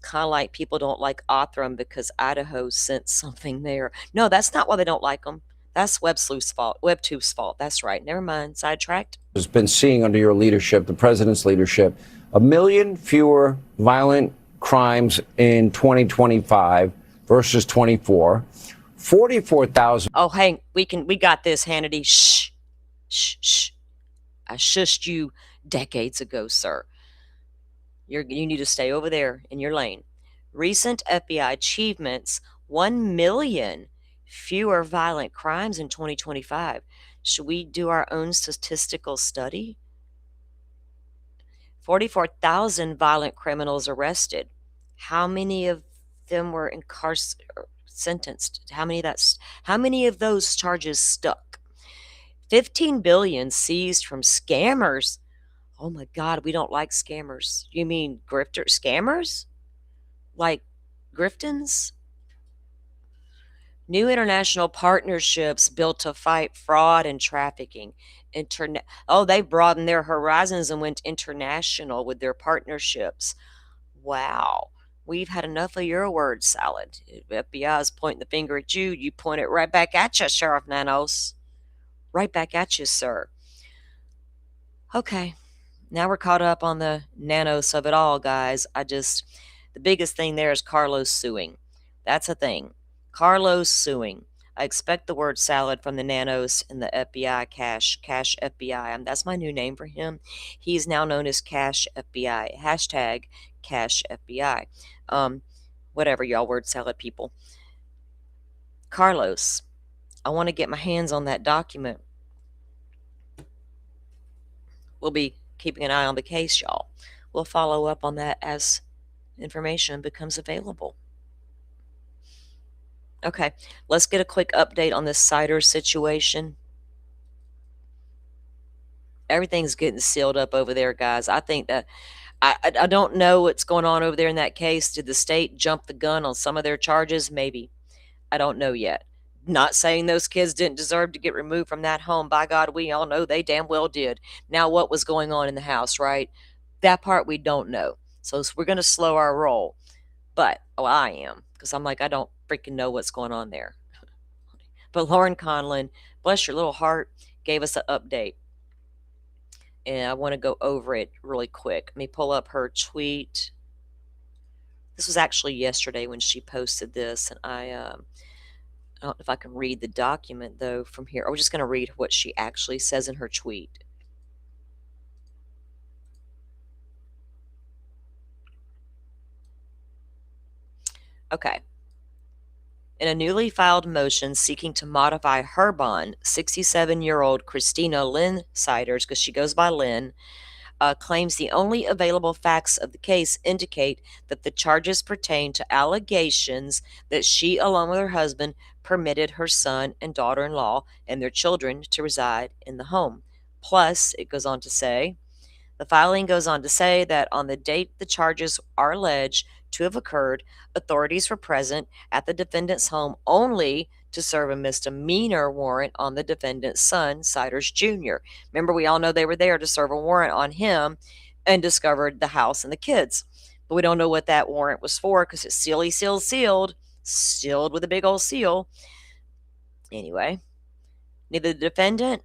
Kind of like people don't like Othram because Idaho sent something there. No, that's not why they don't like them. That's WebSleuth's fault. WebTube's fault. That's right. Never mind. Sidetracked. Has been seeing under your leadership, the president's leadership, 1 million fewer violent crimes in 2025 versus 24. 44,000. Oh, hey, we got this, Hannity. Shh. I shushed you decades ago, sir. You need to stay over there in your lane. Recent FBI achievements: 1 million fewer violent crimes in 2025. Should we do our own statistical study? 44,000 violent criminals arrested. How many of them were sentenced? How many of those charges stuck? 15 billion seized from scammers. Oh my God, we don't like scammers. You mean scammers? Like griftins? New international partnerships built to fight fraud and trafficking. They've broadened their horizons and went international with their partnerships. Wow. We've had enough of your word salad. If FBI is pointing the finger at you, you point it right back at you, Sheriff Nanos. Right back at you, sir. Okay. Now we're caught up on the nanos of it all, guys. The biggest thing there is Carlos suing. That's a thing. Carlos suing. I expect the word salad from the nanos and the FBI Cash FBI. That's my new name for him. He's now known as Cash FBI. Hashtag Cash FBI. Whatever, y'all word salad people. Carlos, I want to get my hands on that document. We'll be keeping an eye on the case, y'all. We'll follow up on that as information becomes available. Okay, let's get a quick update on this Cider situation. Everything's getting sealed up over there, guys. I think that I don't know what's going on over there in that case. Did the state jump the gun on some of their charges? Maybe. I don't know yet. Not saying those kids didn't deserve to get removed from that home. By God, we all know they damn well did. Now, what was going on in the house, right? That part we don't know. So we're going to slow our roll. But, I am, because I'm like, I don't freaking know what's going on there. But Lauren Conlon, bless your little heart, gave us an update. And I want to go over it really quick. Let me pull up her tweet. This was actually yesterday when she posted this, and I don't know if I can read the document, though, from here. I'm just going to read what she actually says in her tweet. Okay. In a newly filed motion seeking to modify her bond, 67-year-old Christina Lynn Siders, because she goes by Lynn, claims the only available facts of the case indicate that the charges pertain to allegations that she, along with her husband, permitted her son and daughter-in-law and their children to reside in the home. Plus, it goes on to say, the filing goes on to say that on the date the charges are alleged to have occurred, authorities were present at the defendant's home only to serve a misdemeanor warrant on the defendant's son, Siders Jr. Remember, we all know they were there to serve a warrant on him and discovered the house and the kids. But we don't know what that warrant was for because it's sealed with a big old seal. Anyway, neither the defendant,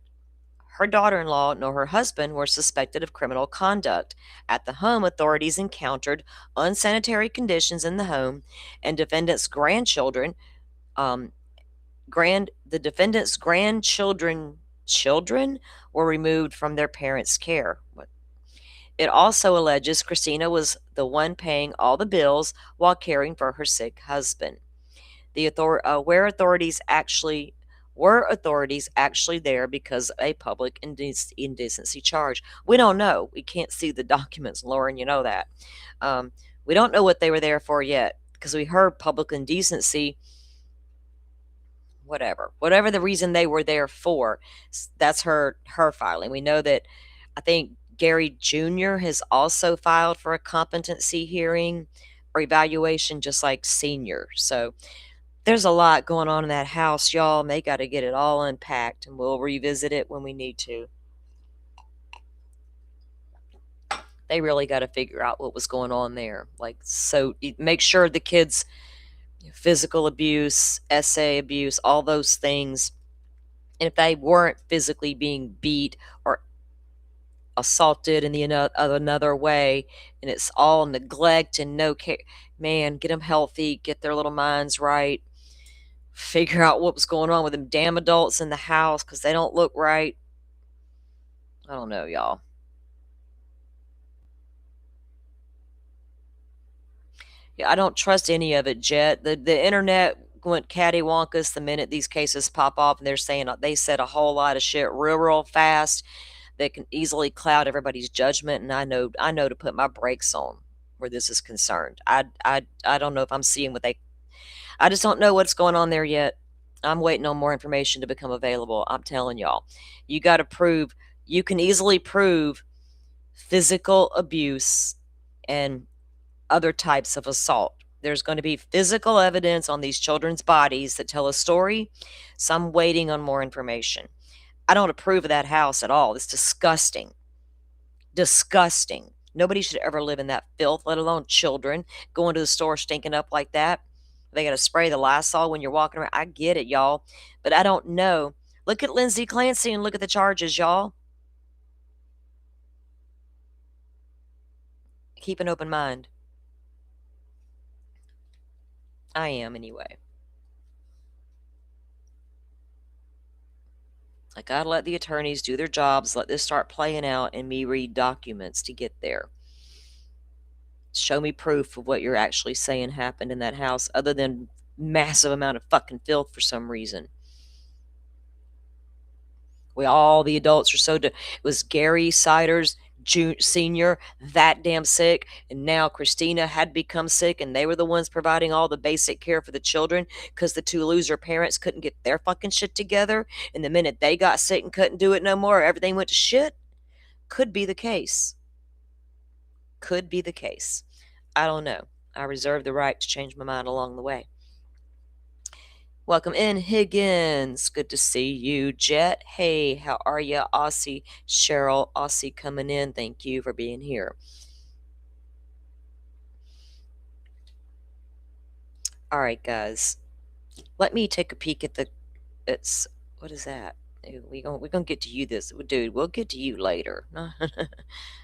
her daughter-in-law, nor her husband were suspected of criminal conduct. At the home, authorities encountered unsanitary conditions in the home, and defendant's grandchildren, the defendant's grandchildren were removed from their parents' care. It also alleges Christina was the one paying all the bills while caring for her sick husband. Were authorities actually there because of a public indecency charge? We don't know. We can't see the documents, Lauren, you know that. We don't know what they were there for yet because we heard public indecency, whatever the reason they were there for. That's her filing. We know that I think Gary Jr. has also filed for a competency hearing or evaluation, just like Senior. So there's a lot going on in that house, y'all, and they got to get it all unpacked, and we'll revisit it when we need to. They really got to figure out what was going on there. So make sure the kids, physical abuse, SA abuse, all those things, and if they weren't physically being beat or assaulted in another way, and it's all neglect and no care, man, get them healthy, get their little minds right. Figure out what was going on with them damn adults in the house because they don't look right. I don't know, y'all. Yeah, I don't trust any of it, Jet. The internet went cattywampus the minute these cases pop off, and they said a whole lot of shit real fast that can easily cloud everybody's judgment. And I know to put my brakes on where this is concerned. I don't know if I'm seeing I just don't know what's going on there yet. I'm waiting on more information to become available. I'm telling y'all, you can easily prove physical abuse and other types of assault. There's going to be physical evidence on these children's bodies that tell a story. So I'm waiting on more information. I don't approve of that house at all. It's disgusting. Disgusting. Nobody should ever live in that filth, let alone children going to the store stinking up like that. They got to spray the Lysol when you're walking around. I get it, y'all. But I don't know. Look at Lindsay Clancy and look at the charges, y'all. Keep an open mind. I am, anyway. I gotta let the attorneys do their jobs, let this start playing out, and me read documents to get there. Show me proof of what you're actually saying happened in that house, other than massive amount of fucking filth for some reason. All the adults are it was Gary Siders Senior that damn sick, and now Christina had become sick, and they were the ones providing all the basic care for the children because the two loser parents couldn't get their fucking shit together, and the minute they got sick and couldn't do it no more, everything went to shit. Could be the case. Could be the case. I don't know. I reserve the right to change my mind along the way. Welcome in, Higgins. Good to see you. Jet, hey, how are you? Aussie, Cheryl, Aussie coming in. Thank you for being here. All right, guys. Let me take a peek at what is that? We're gonna get to you this, dude. We'll get to you later. I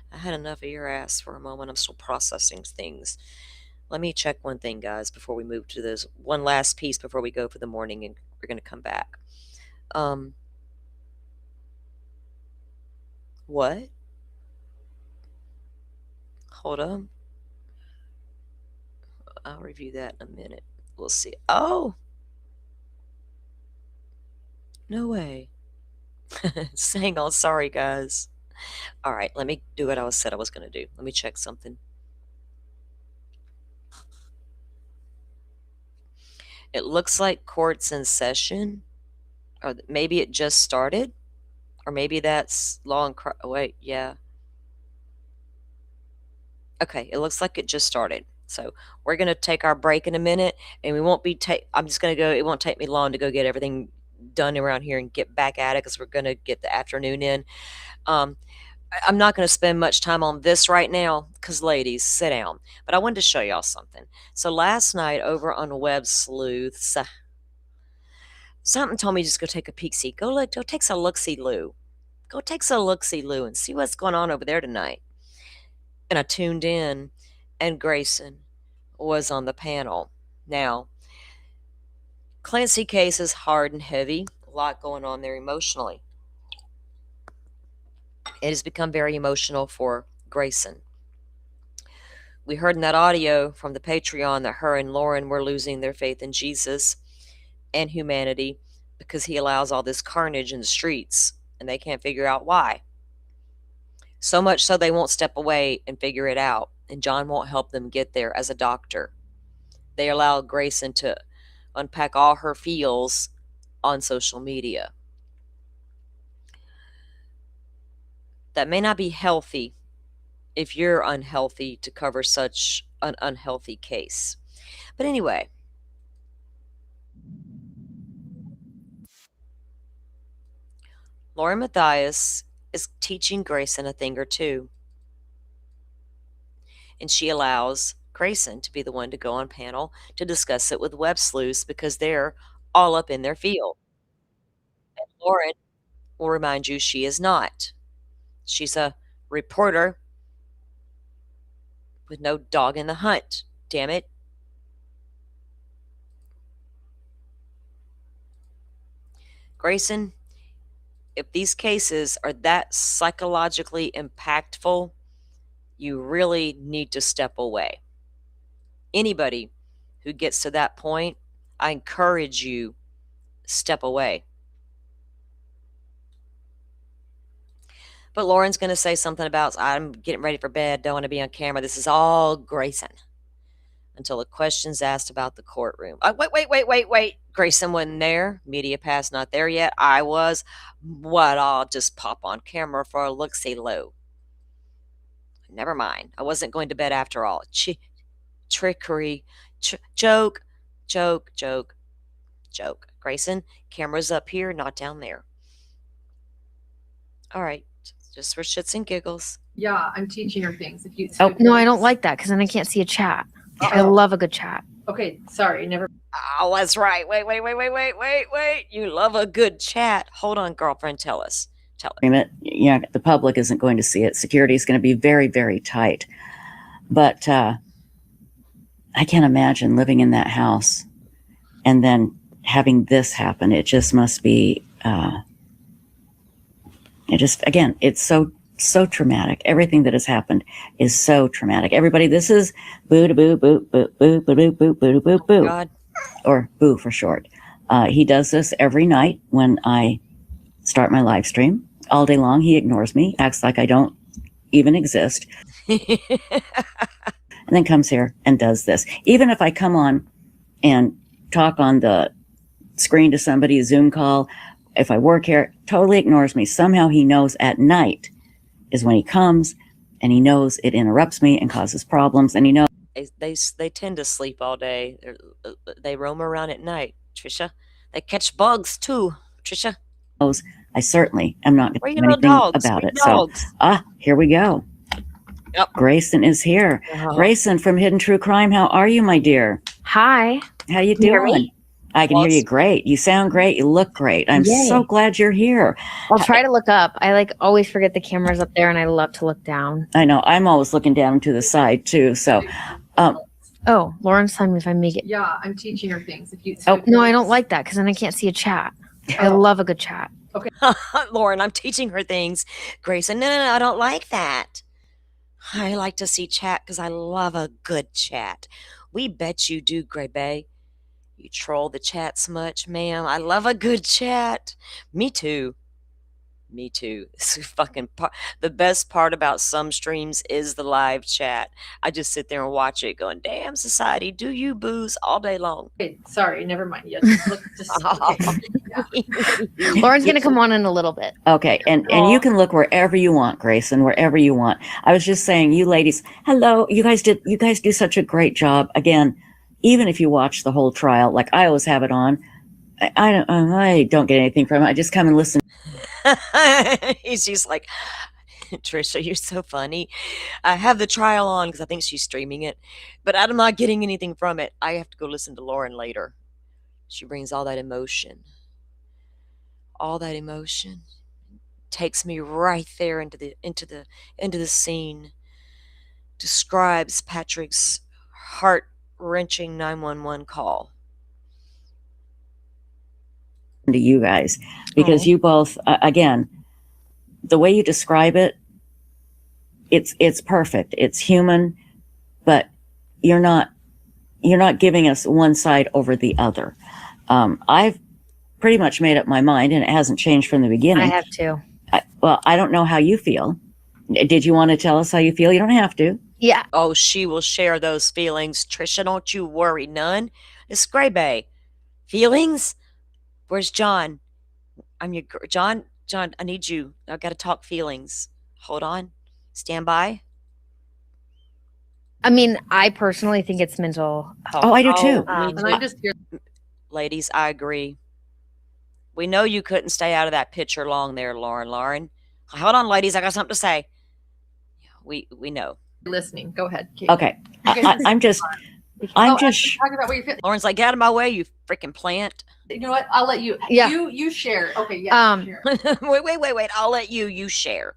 had enough of your ass for a moment. I'm still processing things. Let me check one thing, guys, before we move to this one last piece before we go for the morning, and we're gonna come back. What? Hold on. I'll review that in a minute. We'll see. Oh, no way. Hang on, sorry, guys. All right, let me do what I said I was gonna do. Let me check something. It looks like court's in session, or maybe it just started, or maybe that's law and oh, wait, yeah. Okay, it looks like it just started. So we're gonna take our break in a minute, and we won't be I'm just gonna go. It won't take me long to go get everything done around here and get back at it because we're gonna get the afternoon in. I'm not going to spend much time on this right now because, ladies, sit down. But I wanted to show y'all something. So last night over on Web Sleuths, something told me just go take a peek-see. Go take some look-see-loo. Go take some look-see-loo and see what's going on over there tonight. And I tuned in, and Grayson was on the panel. Now, Clancy case is hard and heavy. A lot going on there emotionally. It has become very emotional for Grayson. We heard in that audio from the Patreon that her and Lauren were losing their faith in Jesus and humanity because he allows all this carnage in the streets, and they can't figure out why. So much so they won't step away and figure it out, and John won't help them get there as a doctor. They allow Grayson to unpack all her feels on social media. That may not be healthy if you're unhealthy to cover such an unhealthy case. But anyway, Lauren Matthias is teaching Grayson a thing or two. And she allows Grayson to be the one to go on panel to discuss it with Web Sleuths because they're all up in their field. And Lauren will remind you she is not. She's a reporter with no dog in the hunt. Damn it. Grayson, if these cases are that psychologically impactful, you really need to step away. Anybody who gets to that point, I encourage you, step away. But Lauren's going to say something about, I'm getting ready for bed, don't want to be on camera. This is all Grayson. Until the question's asked about the courtroom. Wait. Grayson wasn't there. Media pass not there yet. I was. What, I'll just pop on camera for a look-see-loo. Never mind. I wasn't going to bed after all. Trickery. Joke. Grayson, camera's up here, not down there. All right. Just for shits and giggles. Yeah, I'm teaching her things. If you no, I don't like that because then I can't see a chat. I love a good chat. Okay, sorry, never. Oh, that's right. Wait. You love a good chat. Hold on, girlfriend. Tell us. Yeah, the public isn't going to see it. Security is going to be very, very tight. But I can't imagine living in that house and then having this happen. It just must be. It's so traumatic. Everything that has happened is so traumatic. Everybody, this is boo to boo, boo, boo, boo, boo, boo, boo, boo, boo, boo, God. Or boo for short. He does this every night when I start my live stream. All day long, he ignores me, acts like I don't even exist, and then comes here and does this. Even if I come on and talk on the screen to somebody, a Zoom call, if I work here, totally ignores me. Somehow he knows at night is when he comes, and he knows it interrupts me and causes problems, and he knows. They tend to sleep all day. They roam around at night. Trisha, They catch bugs too, Trisha. I certainly am not Where going to your do anything little dogs? about Where it. your dogs? So, here we go. Yep. Grayson is here. Grayson from Hidden True Crime. How are you, my dear? Hi. How you Can you hear doing? me? I can hear you great. You sound great. You look great. I'm Yay. so glad you're here. I'll try to look up. I like always forget the camera's up there and I love to look down. I know. I'm always looking down to the side too. So, Oh, Lauren's telling me if I make it. Yeah, I'm teaching her things. If you. Oh. No, I don't like that because then I can't see a chat. I love a good chat. Lauren, I'm teaching her things. Grayson, no, I don't like that. I like to see chat because I love a good chat. We bet you do, Gray Bay. You troll the chats much, ma'am. I love a good chat. Me too. Me too. It's fucking the best part about some streams is the live chat. I just sit there and watch it going, damn society, do you booze all day long. Okay, sorry, never mind. Yeah, okay. Lauren's going to come on in a little bit. okay. And you can look wherever you want, Grayson, wherever you want. I was just saying, you ladies, hello. You guys do such a great job. Again, even if you watch the whole trial, like I always have it on, I don't get anything from it. I just come and listen. He's just like, Trisha, you're so funny. I have the trial on because I think she's streaming it, but I'm not getting anything from it. I have to go listen to Lauren later. She brings all that emotion. All that emotion takes me right there into the scene. Describes Patrick's heart-wrenching 911 call. To you guys, because you both, again, the way you describe it, it's perfect. It's human, but you're not giving us one side over the other. I've pretty much made up my mind, and it hasn't changed from the beginning. I have to. I don't know how you feel. Did you want to tell us how you feel? You don't have to. Yeah. Oh, she will share those feelings. Trisha, don't you worry none. It's Gray Bay. Feelings? Where's John? I'm your John. John, I need you. I've got to talk feelings. Hold on. Stand by. I mean, I personally think it's mental health. Oh, I do too. And I'm just here. Ladies, I agree. We know you couldn't stay out of that picture long there, Lauren. Lauren, hold on, ladies. I got something to say. We know. Listening. Go ahead. Kate. Okay, I'm just talking about what you feel. Lauren's like, get out of my way, you freaking plant. You know what? I'll let you. Yeah. You share. Okay. Yeah. Share. wait. I'll let you share.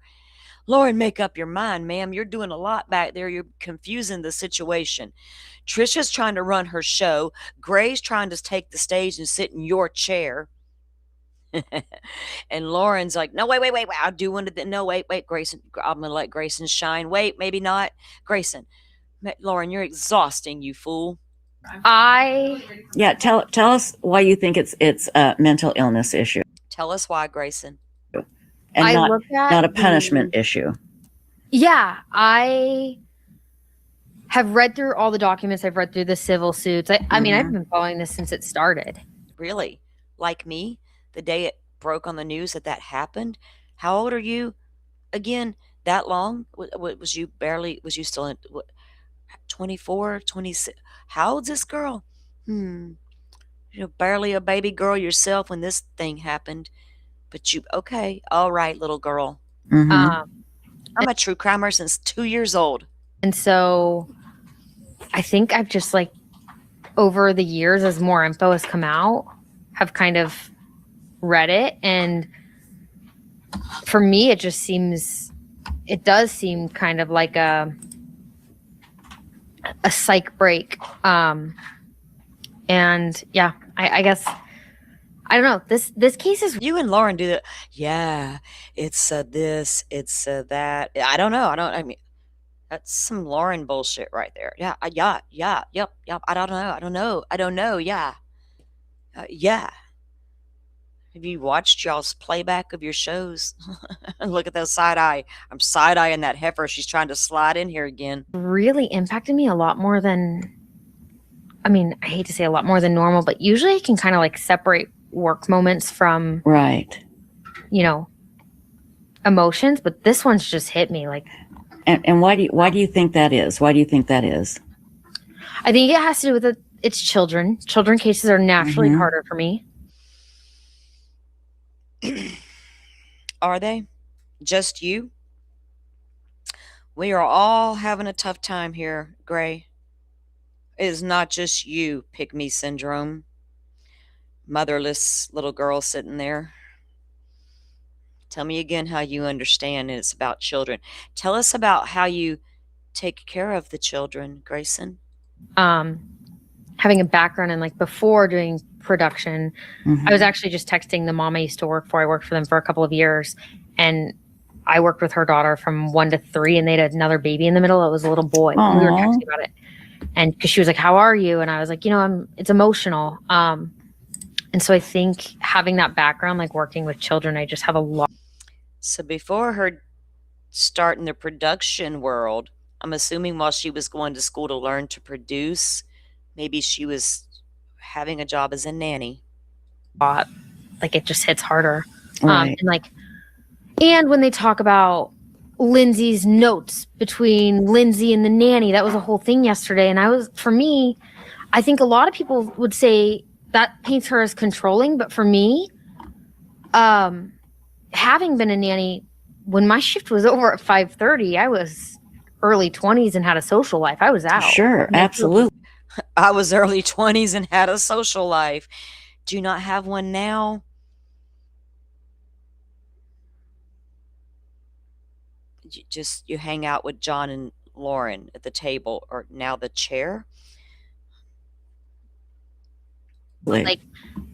Lauren, make up your mind, ma'am. You're doing a lot back there. You're confusing the situation. Trisha's trying to run her show. Gray's trying to take the stage and sit in your chair. And Lauren's like, no, wait. I do want to. No, wait, Grayson. I'm going to let Grayson shine. Wait, maybe not. Grayson. Lauren, you're exhausting, you fool. Yeah, tell us why you think it's a mental illness issue. Tell us why, Grayson. And not a punishment issue. Yeah, I have read through all the documents. I've read through the civil suits. I mean, I've been following this since it started. Really? Like me? The day it broke on the news that happened? How old are you? Again, that long? Was you still in 24, 26? How old's this girl? You're barely a baby girl yourself when this thing happened. But okay, all right, little girl. I'm a true crimer since 2 years old. And so I think I've just like, over the years, as more info has come out, have kind of read it. And for me, it does seem kind of like a psych break. And yeah, I guess, I don't know. This case is. You and Lauren do that. Yeah, it's this, it's that. I don't know. I mean, that's some Lauren bullshit right there. Yeah. Yep. I don't know. Yeah. Yeah. Have you watched y'all's playback of your shows? Look at those side eye. I'm side eyeing that heifer. She's trying to slide in here again. Really impacted me a lot more than. I mean, I hate to say a lot more than normal, but usually I can kind of like separate work moments from emotions, but this one's just hit me like. And why do you think that is? Why do you think that is? I think it has to do with it's children. Children cases are naturally harder for me. Are they? Just you? We are all having a tough time here, Gray. It is not just you, pick me syndrome. Motherless little girl sitting there. Tell me again how you understand it's about children. Tell us about how you take care of the children, Grayson. Having a background in like before doing production, I was actually just texting the mom I used to work for. I worked for them for a couple of years, and I worked with her daughter from 1 to 3, and they had another baby in the middle. It was a little boy. We were texting about it, and because she was like, "How are you?" And I was like, it's emotional. And so I think having that background, like working with children, I just have a lot. So before her starting the production world, I'm assuming while she was going to school to learn to produce, maybe she was having a job as a nanny. Like it just hits harder. Right. And when they talk about Lindsay's notes between Lindsay and the nanny, that was a whole thing yesterday. And for me, I think a lot of people would say that paints her as controlling. But for me, having been a nanny, when my shift was over at 5:30, I was early 20s and had a social life. I was out. Sure, absolutely. I was early 20s and had a social life. Do you not have one now? You hang out with John and Lauren at the table, or now the chair? Like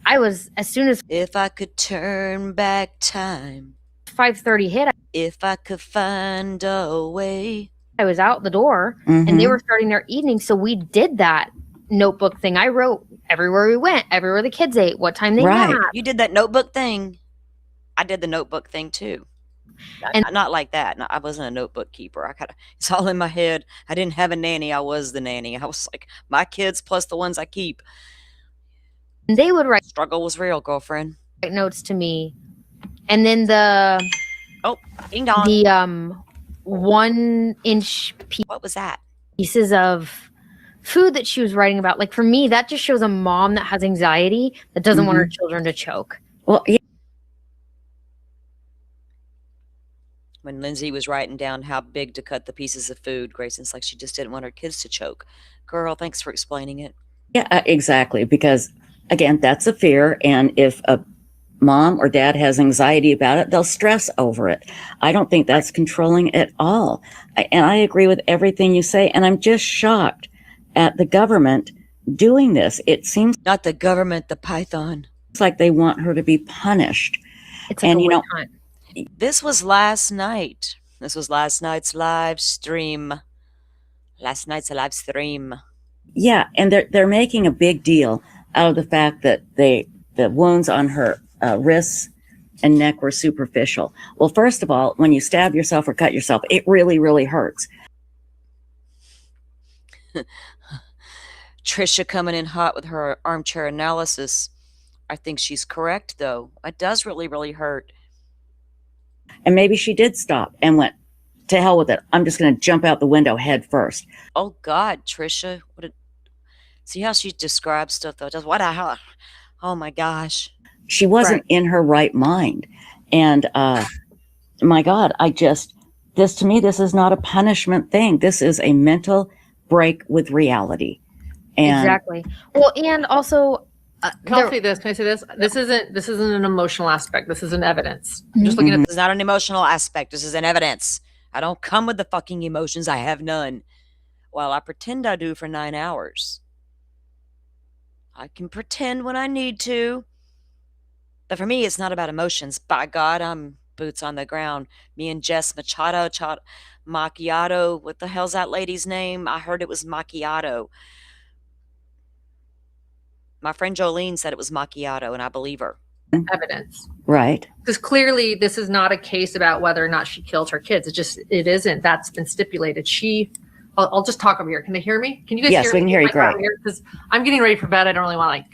I was, as soon as If I could turn back time, 5:30 hit, if I could find a way. I was out the door and they were starting their evening. So we did that notebook thing. I wrote everywhere we went, everywhere the kids ate, what time they napped. You did that notebook thing. I did the notebook thing too. And not like that. No, I wasn't a notebook keeper. It's all in my head. I didn't have a nanny. I was the nanny. I was like, my kids plus the ones I keep. And they would write. Struggle was real, girlfriend. Write notes to me. And then the ding dong. The 1-inch what was that? Pieces of food that she was writing about. Like for me, that just shows a mom that has anxiety that doesn't want her children to choke. Well, yeah. When Lindsay was writing down how big to cut the pieces of food, Grayson's like, she just didn't want her kids to choke. Girl, thanks for explaining it. Yeah, exactly. Because again, that's a fear. And if a mom or dad has anxiety about it, they'll stress over it. I don't think that's controlling at all. And I agree with everything you say. And I'm just shocked at the government doing this. It seems not the government, the python. It's like they want her to be punished. It's like this was last night. This was last night's live stream. Last night's live stream. Yeah, and they're making a big deal out of the fact that the wounds on her wrists and neck were superficial. Well, first of all, when you stab yourself or cut yourself, it really, really hurts. Trisha coming in hot with her armchair analysis. I think she's correct, though. It does really, really hurt. And maybe she did stop and went, to hell with it. I'm just going to jump out the window head first. Oh, God, Trisha. See how she describes stuff, though? What the hell? Oh, my gosh. She wasn't in her right mind. And my God, this to me, this is not a punishment thing. This is a mental break with reality. And exactly. Well, and also, Can I say this? This isn't an emotional aspect. This is an evidence. Just looking at this is not an emotional aspect. This is an evidence. I don't come with the fucking emotions. I have none. Well, I pretend I do for 9 hours. I can pretend when I need to. But for me, it's not about emotions. By God, I'm boots on the ground. Me and Jess Macchiato. What the hell's that lady's name? I heard it was Macchiato. My friend Jolene said it was Macchiato, and I believe her. evidence. Right. Because clearly this is not a case about whether or not she killed her kids. It isn't. That's been stipulated. I'll just talk over here. Can they hear me? Can you guys hear me? Yes, we can hear you great. Because I'm getting ready for bed. I don't really want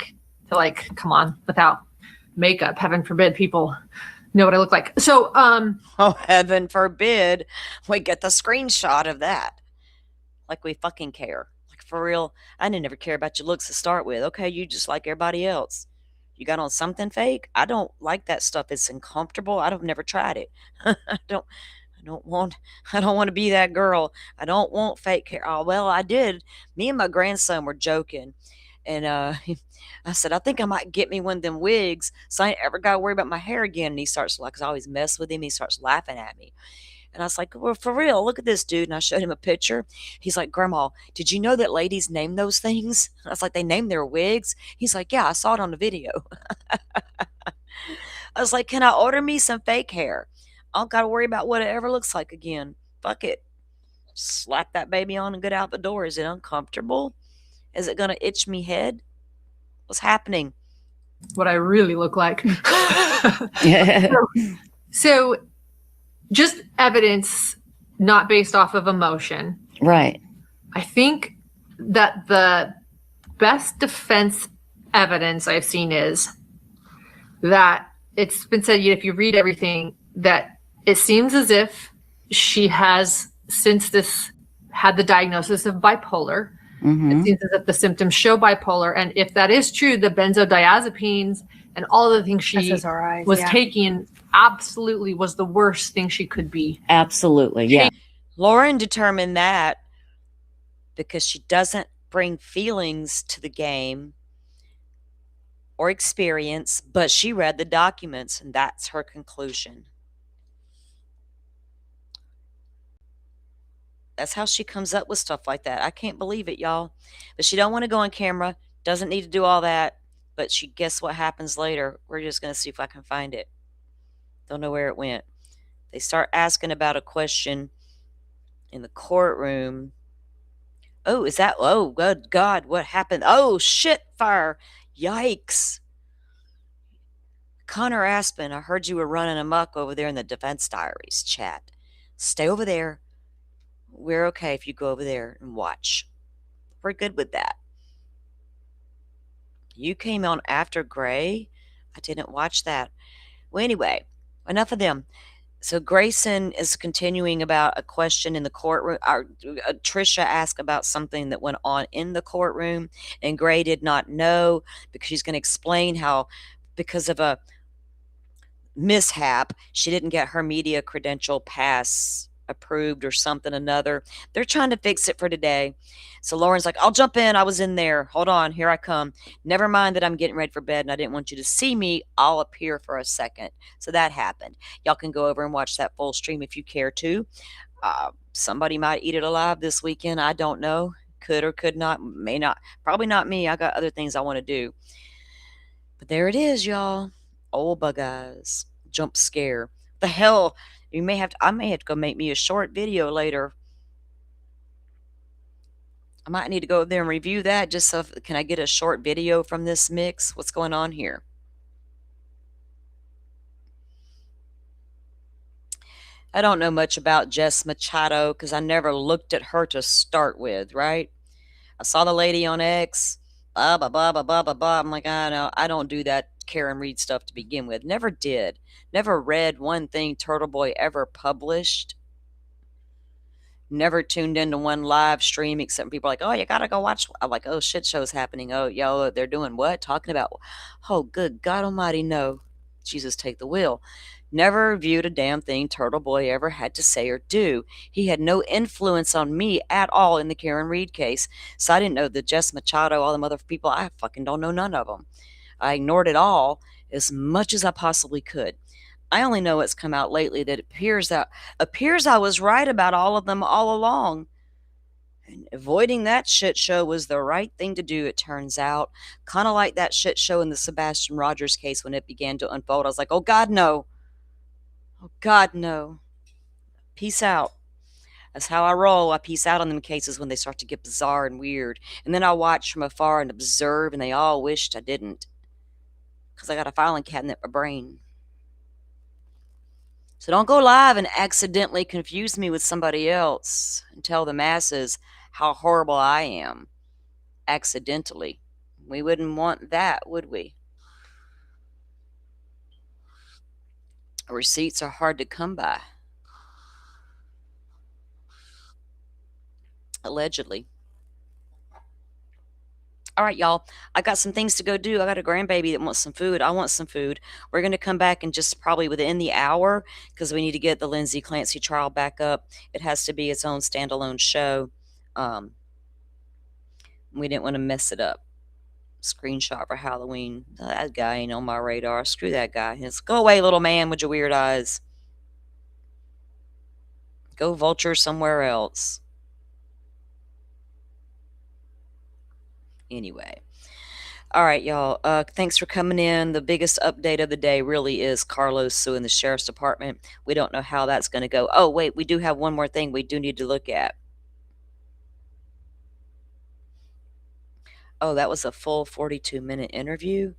to come on without makeup. Heaven forbid people know what I look like. So, oh, heaven forbid we get the screenshot of that. Like we fucking care. Like for real. I didn't ever care about your looks to start with. Okay, you just like everybody else. You got on something fake? I don't like that stuff. It's uncomfortable. I've never tried it. I don't I don't want I don't want to be that girl. I don't want fake hair. Oh, well, I did. Me and my grandson were joking. And I said, I think I might get me one of them wigs so I ain't ever got to worry about my hair again. And he starts like, 'cause I always mess with him. He starts laughing at me. And I was like, well, for real, look at this dude. And I showed him a picture. He's like, Grandma, did you know that ladies name those things? I was like, they name their wigs? He's like, yeah, I saw it on the video. I was like, can I order me some fake hair? I don't got to worry about what it ever looks like again. Fuck it. Slap that baby on and get out the door. Is it uncomfortable? Is it going to itch me head? What's happening? What I really look like. Yeah. So just evidence not based off of emotion. Right. I think that the best defense evidence I've seen is that it's been said, if you read everything, that it seems as if she has, since this, had the diagnosis of bipolar. It seems as if the symptoms show bipolar. And if that is true, the benzodiazepines and all the things she SSRIs, was yeah. taking absolutely was the worst thing she could be. Absolutely. Yeah. Lauren determined that because she doesn't bring feelings to the game or experience, but she read the documents, and that's her conclusion. That's how she comes up with stuff like that. I can't believe it, y'all. But she don't want to go on camera, doesn't need to do all that, but she guess what happens later. We're just going to see if I can find it. Don't know where it went. They start asking about a question in the courtroom. Oh, is that, oh, good God, what happened? Oh, shit, fire. Yikes. Connor Aspen, I heard you were running amok over there in the Defense Diaries chat. Stay over there. We're okay if you go over there and watch. We're good with that. You came on after Gray? I didn't watch that. Well, anyway, enough of them. So Grayson is continuing about a question in the courtroom. Trisha asked about something that went on in the courtroom, and Gray did not know because she's going to explain how, because of a mishap, she didn't get her media credential pass approved or something another. They're trying to fix it for today. So Lauren's like, I'll jump in. I was in there. Hold on. Here I come. Never mind that I'm getting ready for bed and I didn't want you to see me. I'll appear for a second. So that happened. Y'all can go over and watch that full stream if you care to. Somebody might eat it alive this weekend. I don't know. Could or could not. May not. Probably not me. I got other things I want to do. But there it is, y'all. Old bug eyes. Jump scare. The hell? I may have to go make me a short video later. I might need to go over there and review that just so can I get a short video from this mix? What's going on here? I don't know much about Jess Machado because I never looked at her to start with, right? I saw the lady on X, blah, blah, blah, blah, blah, blah, blah. I'm like, I know, I don't do that Karen Reed stuff to begin with. Never did. Never read one thing Turtle Boy ever published. Never tuned into one live stream except people are like, oh, you gotta go watch. I'm like, oh, shit show's happening. Oh, yo, they're doing what? Talking about, oh, good God Almighty, no. Jesus, take the wheel. Never viewed a damn thing Turtle Boy ever had to say or do. He had no influence on me at all in the Karen Reed case. So I didn't know the Jess Machado, all them other people. I fucking don't know none of them. I ignored it all as much as I possibly could. I only know what's come out lately that appears I was right about all of them all along. And avoiding that shit show was the right thing to do, it turns out. Kind of like that shit show in the Sebastian Rogers case when it began to unfold. I was like, oh God, no. Oh God, no. Peace out. That's how I roll. I peace out on them cases when they start to get bizarre and weird. And then I watch from afar and observe, and they all wished I didn't. Because I got a filing cabinet in my brain. So don't go live and accidentally confuse me with somebody else and tell the masses how horrible I am. Accidentally. We wouldn't want that, would we? Receipts are hard to come by. Allegedly. All right, y'all. I got some things to go do. I got a grandbaby that wants some food. I want some food. We're going to come back in just probably within the hour because we need to get the Lindsay Clancy trial back up. It has to be its own standalone show. We didn't want to mess it up. Screenshot for Halloween. That guy ain't on my radar. Screw that guy. Go away, little man with your weird eyes. Go vulture somewhere else. Anyway. All right, y'all. Thanks for coming in. The biggest update of the day really is Carlos suing the sheriff's department. We don't know how that's going to go. Oh, wait, we do have one more thing we do need to look at. Oh, that was a full 42-minute interview.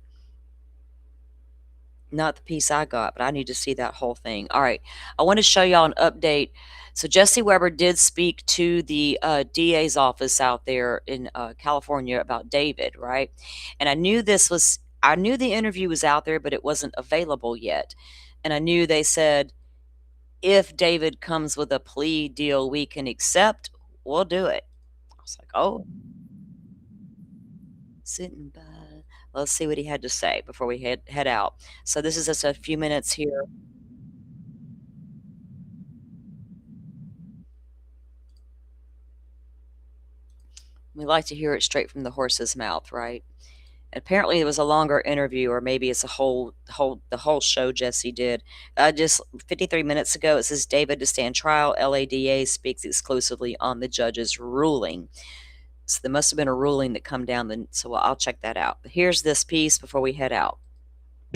Not the piece I got, but I need to see that whole thing. All right. I want to show y'all an update. So Jesse Weber did speak to the DA's office out there in California about David, right? And I knew the interview was out there, but it wasn't available yet. And I knew they said, if David comes with a plea deal we can accept, we'll do it. I was like, oh. Sitting by. Let's see what he had to say before we head out. So this is just a few minutes here. We like to hear it straight from the horse's mouth, right? Apparently it was a longer interview, or maybe it's the whole show Jesse did. Just 53 minutes ago, it says David to stand trial. LADA speaks exclusively on the judge's ruling. So there must have been a ruling that come down. So I'll check that out. But here's this piece before we head out.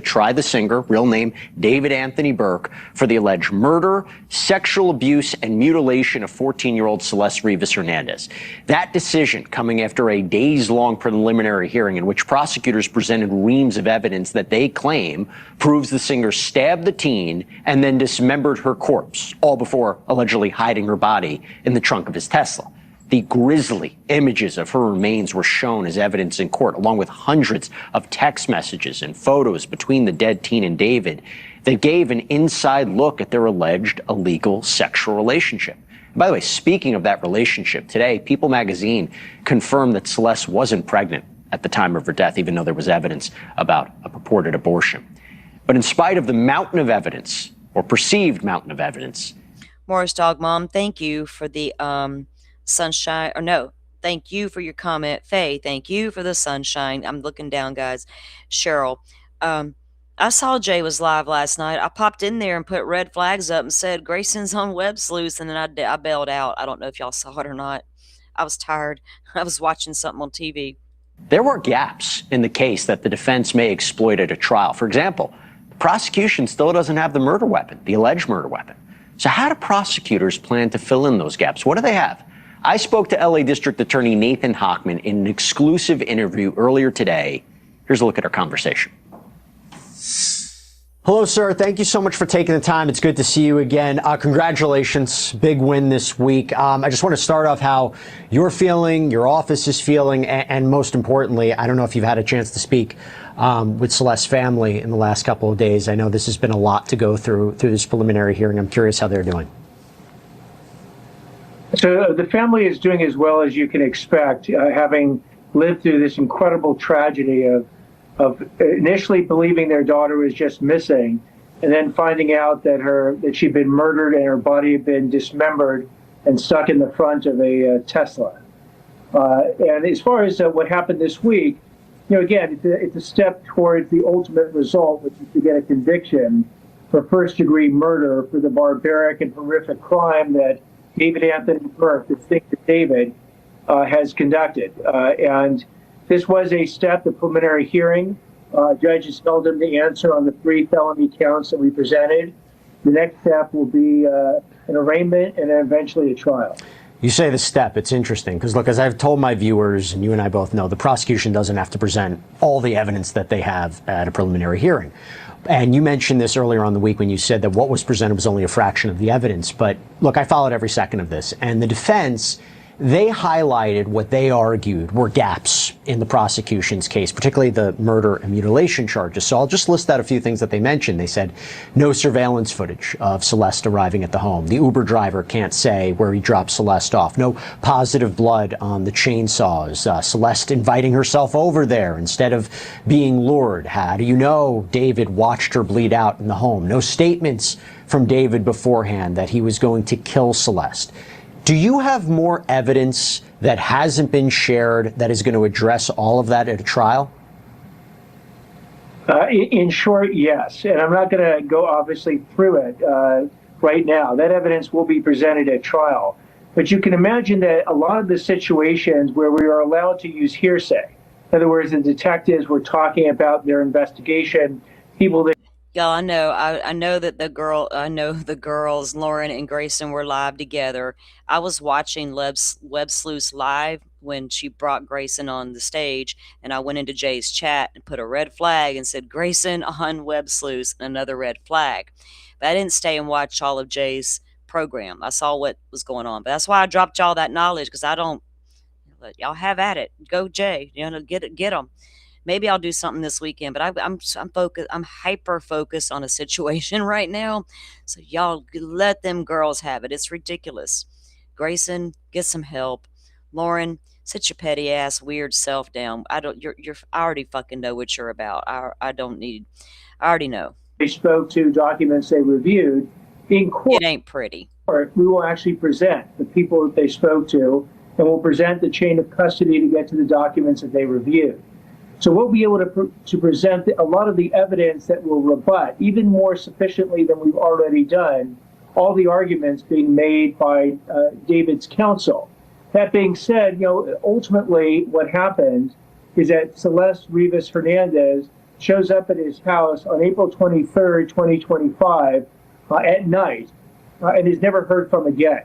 Try the singer, real name David Anthony Burke, for the alleged murder, sexual abuse, and mutilation of 14-year-old Celeste Rivas Hernandez. That decision coming after a days-long preliminary hearing in which prosecutors presented reams of evidence that they claim proves the singer stabbed the teen and then dismembered her corpse, all before allegedly hiding her body in the trunk of his Tesla. The grisly images of her remains were shown as evidence in court, along with hundreds of text messages and photos between the dead teen and David that gave an inside look at their alleged illegal sexual relationship. And by the way, speaking of that relationship, today, People magazine confirmed that Celeste wasn't pregnant at the time of her death, even though there was evidence about a purported abortion. But in spite of the mountain of evidence, or perceived mountain of evidence. Morris Dog Mom, thank you for the sunshine, or no, thank you for your comment. Faye, thank you for the sunshine. I'm looking down, guys. Cheryl, I saw Jay was live last night. I popped in there and put red flags up and said Grayson's on web sleuths, and then I bailed out. I don't know if y'all saw it or not. I was tired. I was watching something on TV. There were gaps in the case that the defense may exploit at a trial. For example, the prosecution still doesn't have the murder weapon, the alleged murder weapon. So how do prosecutors plan to fill in those gaps? What do they have? I spoke to LA District Attorney Nathan Hochman in an exclusive interview earlier today. Here's a look at our conversation. Hello, sir. Thank you so much for taking the time. It's good to see you again. Congratulations. Big win this week. I just want to start off how you're feeling, your office is feeling, and most importantly, I don't know if you've had a chance to speak with Celeste's family in the last couple of days. I know this has been a lot to go through this preliminary hearing. I'm curious how they're doing. So the family is doing as well as you can expect, having lived through this incredible tragedy of initially believing their daughter was just missing, and then finding out that she'd been murdered and her body had been dismembered and stuck in the front of a Tesla. And as far as what happened this week, again, it's a step towards the ultimate result, which is to get a conviction for first-degree murder for the barbaric and horrific crime that David Anthony Burke, distinct David, has conducted. And this was a step, the preliminary hearing. Judges held him to answer on the 3 felony counts that we presented. The next step will be an arraignment and then eventually a trial. You say the step. It's interesting because, look, as I've told my viewers, and you and I both know, the prosecution doesn't have to present all the evidence that they have at a preliminary hearing. And you mentioned this earlier on the week when you said that what was presented was only a fraction of the evidence. But look, I followed every second of this. And the defense they highlighted what they argued were gaps in the prosecution's case, particularly the murder and mutilation charges. So I'll just list out a few things that they mentioned. They said no surveillance footage of Celeste arriving at the home. The Uber driver can't say where he dropped Celeste off. No positive blood on the chainsaws. Celeste inviting herself over there instead of being lured. How do you know David watched her bleed out in the home? No statements from David beforehand that he was going to kill Celeste. Do you have more evidence that hasn't been shared that is going to address all of that at a trial? In short, yes. And I'm not going to go obviously through it right now. That evidence will be presented at trial. But you can imagine that a lot of the situations where we are allowed to use hearsay, in other words, the detectives were talking about their investigation, people that Y'all, I know that the girls, Lauren and Grayson, were live together. I was watching Web Sleuth live when she brought Grayson on the stage, and I went into Jay's chat and put a red flag and said, Grayson on Web Sleuth, and another red flag. But I didn't stay and watch all of Jay's program. I saw what was going on. But that's why I dropped y'all that knowledge, because I don't, y'all have at it. Go Jay, get them. Maybe I'll do something this weekend, but I'm focused. I'm hyper focused on a situation right now. So y'all let them girls have it. It's ridiculous. Grayson, get some help. Lauren, sit your petty ass weird self down. I already fucking know what you're about. I already know. they spoke to, documents they reviewed. In court, it ain't pretty. We will actually present the people that they spoke to, and we'll present the chain of custody to get to the documents that they reviewed. So we'll be able to present a lot of the evidence that will rebut, even more sufficiently than we've already done, all the arguments being made by David's counsel. That being said, ultimately what happened is that Celeste Rivas Hernandez shows up at his house on April 23rd, 2025 at night and is never heard from again.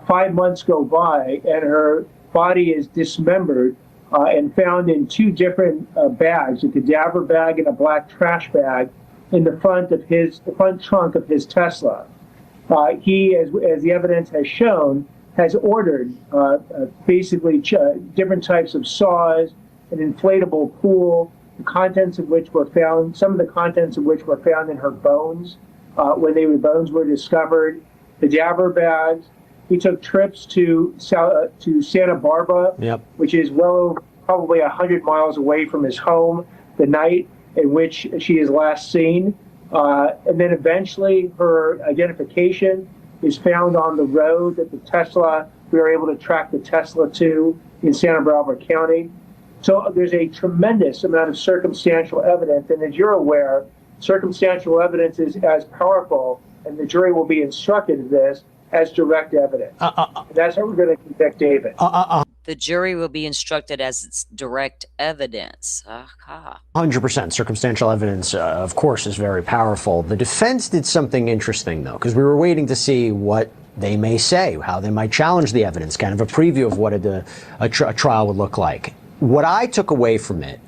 5 months go by and her body is dismembered and found in two different bags, a cadaver bag and a black trash bag in the front trunk of his Tesla. He, as the evidence has shown, has ordered basically different types of saws, an inflatable pool, the contents of which were found, some of the contents of which were found in her bones when the bones were discovered, cadaver bags. He took trips to Santa Barbara, which is well over probably 100 miles away from his home, the night in which she is last seen. And then eventually her identification is found on the road that the Tesla, we were able to track the Tesla to in Santa Barbara County. So there's a tremendous amount of circumstantial evidence. And as you're aware, circumstantial evidence is as powerful, and the jury will be instructed of this, as direct evidence. That's how we're going to convict David. The jury will be instructed as its direct evidence. 100%. Circumstantial evidence, of course, is very powerful. The defense did something interesting, though, because we were waiting to see what they may say, how they might challenge the evidence, kind of a preview of what a trial would look like. What I took away from it,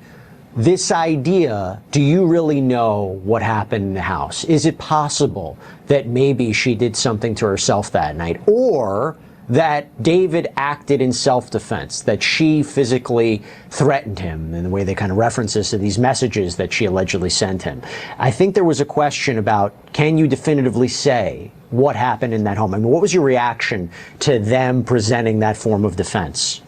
this idea, do you really know what happened in the house? Is it possible that maybe she did something to herself that night? Or that David acted in self-defense, that she physically threatened him in the way they kind of reference this to these messages that she allegedly sent him? I think there was a question about, can you definitively say what happened in that home? I mean, what was your reaction to them presenting that form of defense?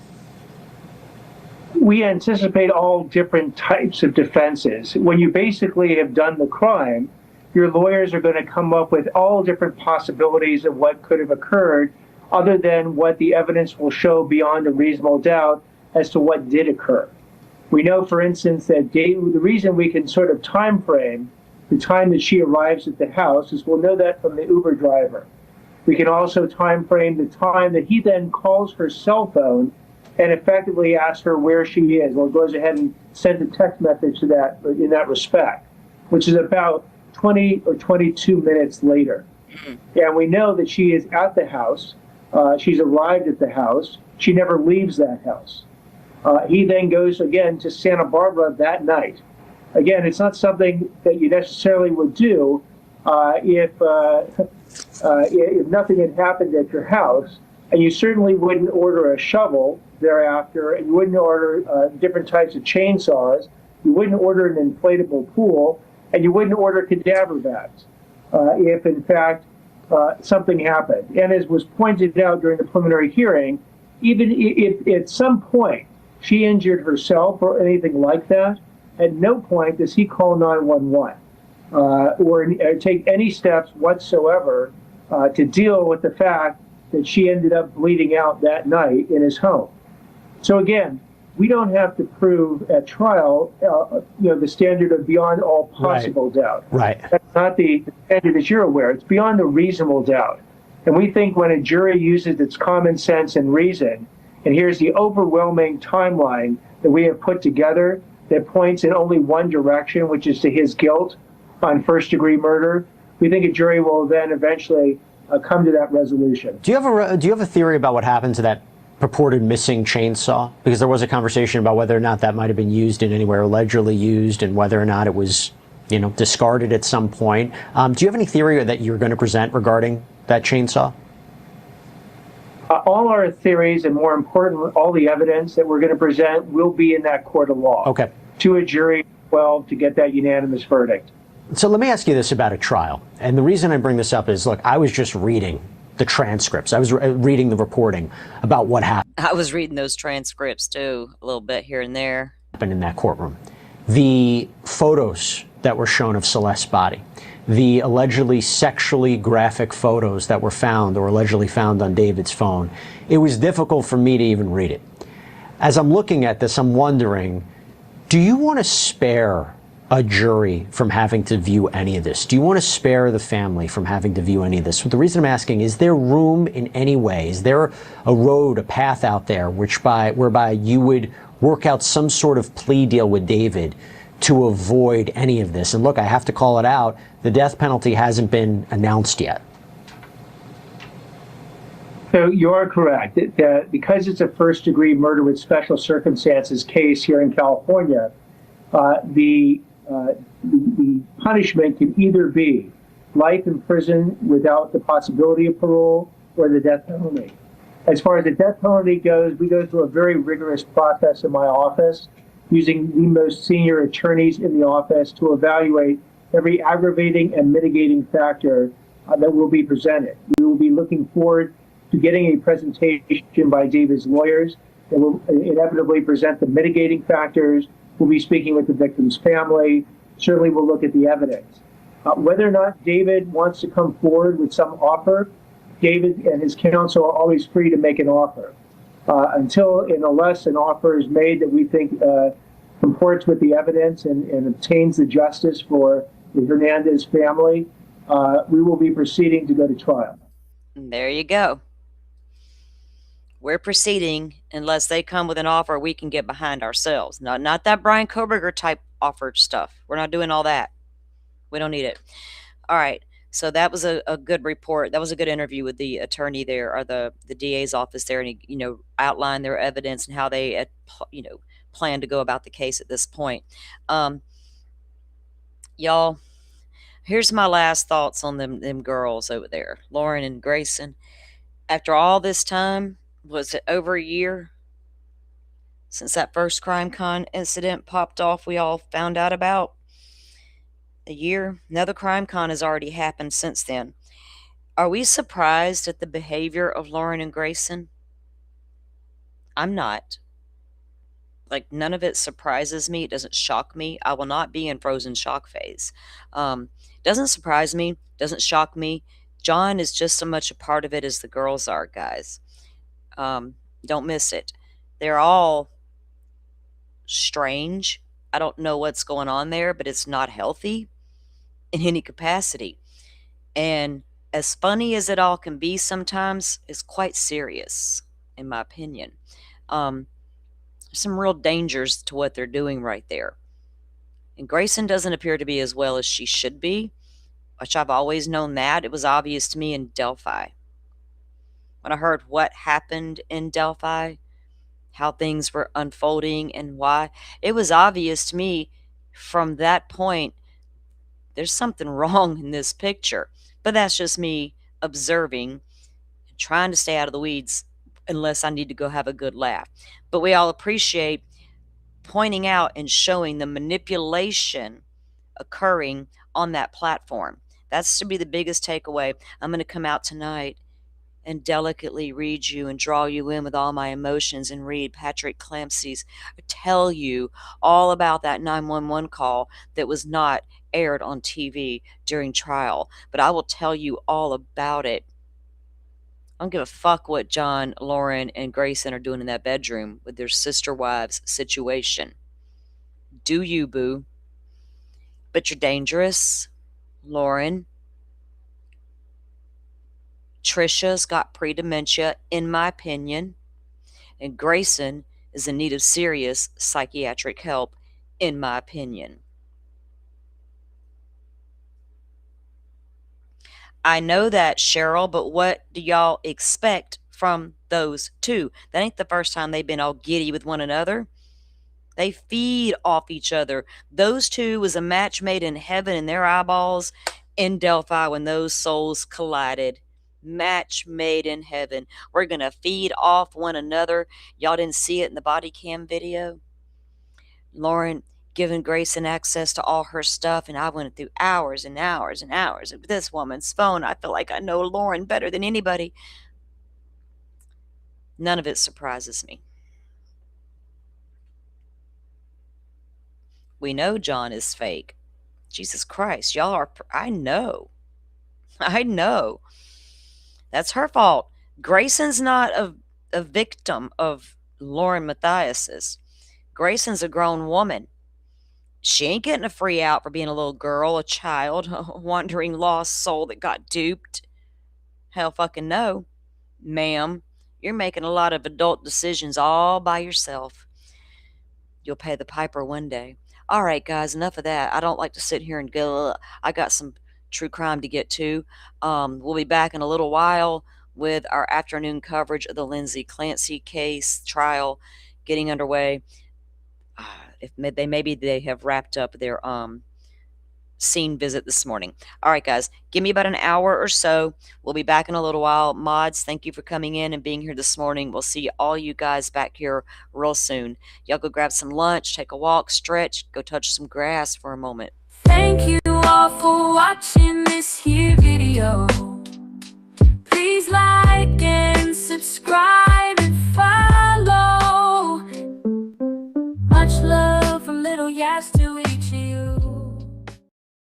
We anticipate all different types of defenses. When you basically have done the crime, your lawyers are going to come up with all different possibilities of what could have occurred, other than what the evidence will show beyond a reasonable doubt as to what did occur. We know, for instance, that the reason we can sort of time frame the time that she arrives at the house is we'll know that from the Uber driver. We can also time frame the time that he then calls her cell phone and effectively asks her where she is. Well, goes ahead and sends a text message to that in that respect, which is about 20 or 22 minutes later. And we know that she is at the house. She's arrived at the house. She never leaves that house. He then goes again to Santa Barbara that night. Again, it's not something that you necessarily would do if nothing had happened at your house. And you certainly wouldn't order a shovel thereafter, and you wouldn't order different types of chainsaws. You wouldn't order an inflatable pool, and you wouldn't order cadaver bags if, in fact, something happened. And as was pointed out during the preliminary hearing, even if at some point she injured herself or anything like that, at no point does he call 911 or take any steps whatsoever to deal with the fact that she ended up bleeding out that night in his home. So again, we don't have to prove at trial, the standard of beyond all possible doubt. Right. That's not the standard, as you're aware. It's beyond a reasonable doubt. And we think when a jury uses its common sense and reason, and here's the overwhelming timeline that we have put together that points in only one direction, which is to his guilt on first-degree murder, we think a jury will then eventually come to that resolution. Do you have a theory about what happened to that purported missing chainsaw? Because there was a conversation about whether or not that might have been used in anywhere, allegedly used, and whether or not it was, discarded at some point. Do you have any theory that you're going to present regarding that chainsaw? All our theories, and more importantly, all the evidence that we're going to present will be in that court of law. Okay. To a jury of 12 to get that unanimous verdict. So let me ask you this about a trial. And the reason I bring this up is, look, I was just reading the transcripts. I was reading the reporting about what happened. I was reading those transcripts too, a little bit here and there. Happened in that courtroom. The photos that were shown of Celeste's body, the allegedly sexually graphic photos that were found or allegedly found on David's phone, it was difficult for me to even read it. As I'm looking at this, I'm wondering, do you want to spare a jury from having to view any of this? Do you want to spare the family from having to view any of this? Well, the reason I'm asking, is there room in any way? Is there a road, a path out there whereby you would work out some sort of plea deal with David to avoid any of this? And look, I have to call it out. The death penalty hasn't been announced yet. So you are correct that because it's a first-degree murder with special circumstances case here in California, the punishment can either be life in prison without the possibility of parole or the death penalty. As far as the death penalty goes, we go through a very rigorous process in my office, using the most senior attorneys in the office to evaluate every aggravating and mitigating factor that will be presented. We will be looking forward to getting a presentation by David's lawyers that will inevitably present the mitigating factors. We'll be speaking with the victim's family. Certainly we'll look at the evidence. Whether or not David wants to come forward with some offer, David and his counsel are always free to make an offer. Until and unless an offer is made that we think comports with the evidence and obtains the justice for the Hernandez family, we will be proceeding to go to trial. There you go. We're proceeding unless they come with an offer we can get behind ourselves. Not that Brian Koberger type offered stuff. We're not doing all that. We don't need it. All right. So that was a good report. That was a good interview with the attorney there, or the DA's office there, and he, outlined their evidence and how they had, plan to go about the case at this point. Y'all, here's my last thoughts on them girls over there, Lauren and Grayson. After all this time, was it over a year since that first CrimeCon incident popped off we all found out about? A year? Another CrimeCon has already happened since then. Are we surprised at the behavior of Lauren and Grayson? I'm not. Like, none of it surprises me. It doesn't shock me. I will not be in frozen shock phase. Doesn't surprise me. Doesn't shock me. John is just so much a part of it as the girls are, guys. Don't miss it. They're all strange. I don't know what's going on there, but it's not healthy in any capacity. And as funny as it all can be sometimes, it's quite serious, in my opinion. Some real dangers to what they're doing right there. And Grayson doesn't appear to be as well as she should be, which I've always known that. It was obvious to me in Delphi. When I heard what happened in Delphi, how things were unfolding and why, it was obvious to me from that point, there's something wrong in this picture. But that's just me observing, trying to stay out of the weeds unless I need to go have a good laugh. But we all appreciate pointing out and showing the manipulation occurring on that platform. That's to be the biggest takeaway. I'm going to come out tonight and delicately read you and draw you in with all my emotions and read Patrick Clancy's, tell you all about that 911 call that was not aired on TV during trial. But I will tell you all about it. I don't give a fuck what John, Lauren, and Grayson are doing in that bedroom with their sister wives situation. Do you, boo? But you're dangerous, Lauren. Trisha's got pre-dementia, in my opinion, and Grayson is in need of serious psychiatric help, in my opinion. I know that, Cheryl, but what do y'all expect from those two? That ain't the first time they've been all giddy with one another. They feed off each other. Those two was a match made in heaven in their eyeballs in Delphi when those souls collided. Match made in heaven. We're going to feed off one another. Y'all didn't see it in the body cam video? Lauren giving Grayson access to all her stuff, and I went through hours and hours and hours of this woman's phone. I feel like I know Lauren better than anybody. None of it surprises me. We know John is fake. Jesus Christ, y'all are, I know. That's her fault. Grayson's not a victim of Lauren Matthias's. Grayson's a grown woman. She ain't getting a free out for being a little girl, a child, a wandering lost soul that got duped. Hell fucking no. Ma'am, you're making a lot of adult decisions all by yourself. You'll pay the piper one day. All right, guys, enough of that. I don't like to sit here and go, I got some true crime to get to. We'll be back in a little while with our afternoon coverage of the Lindsay Clancy case trial getting underway. If maybe they have wrapped up their scene visit this morning. All right, guys, give me about an hour or so. We'll be back in a little while. Mods, thank you for coming in and being here this morning. We'll see all you guys back here real soon. Y'all go grab some lunch, take a walk, stretch, go touch some grass for a moment. Thank you all for watching this here video. Please like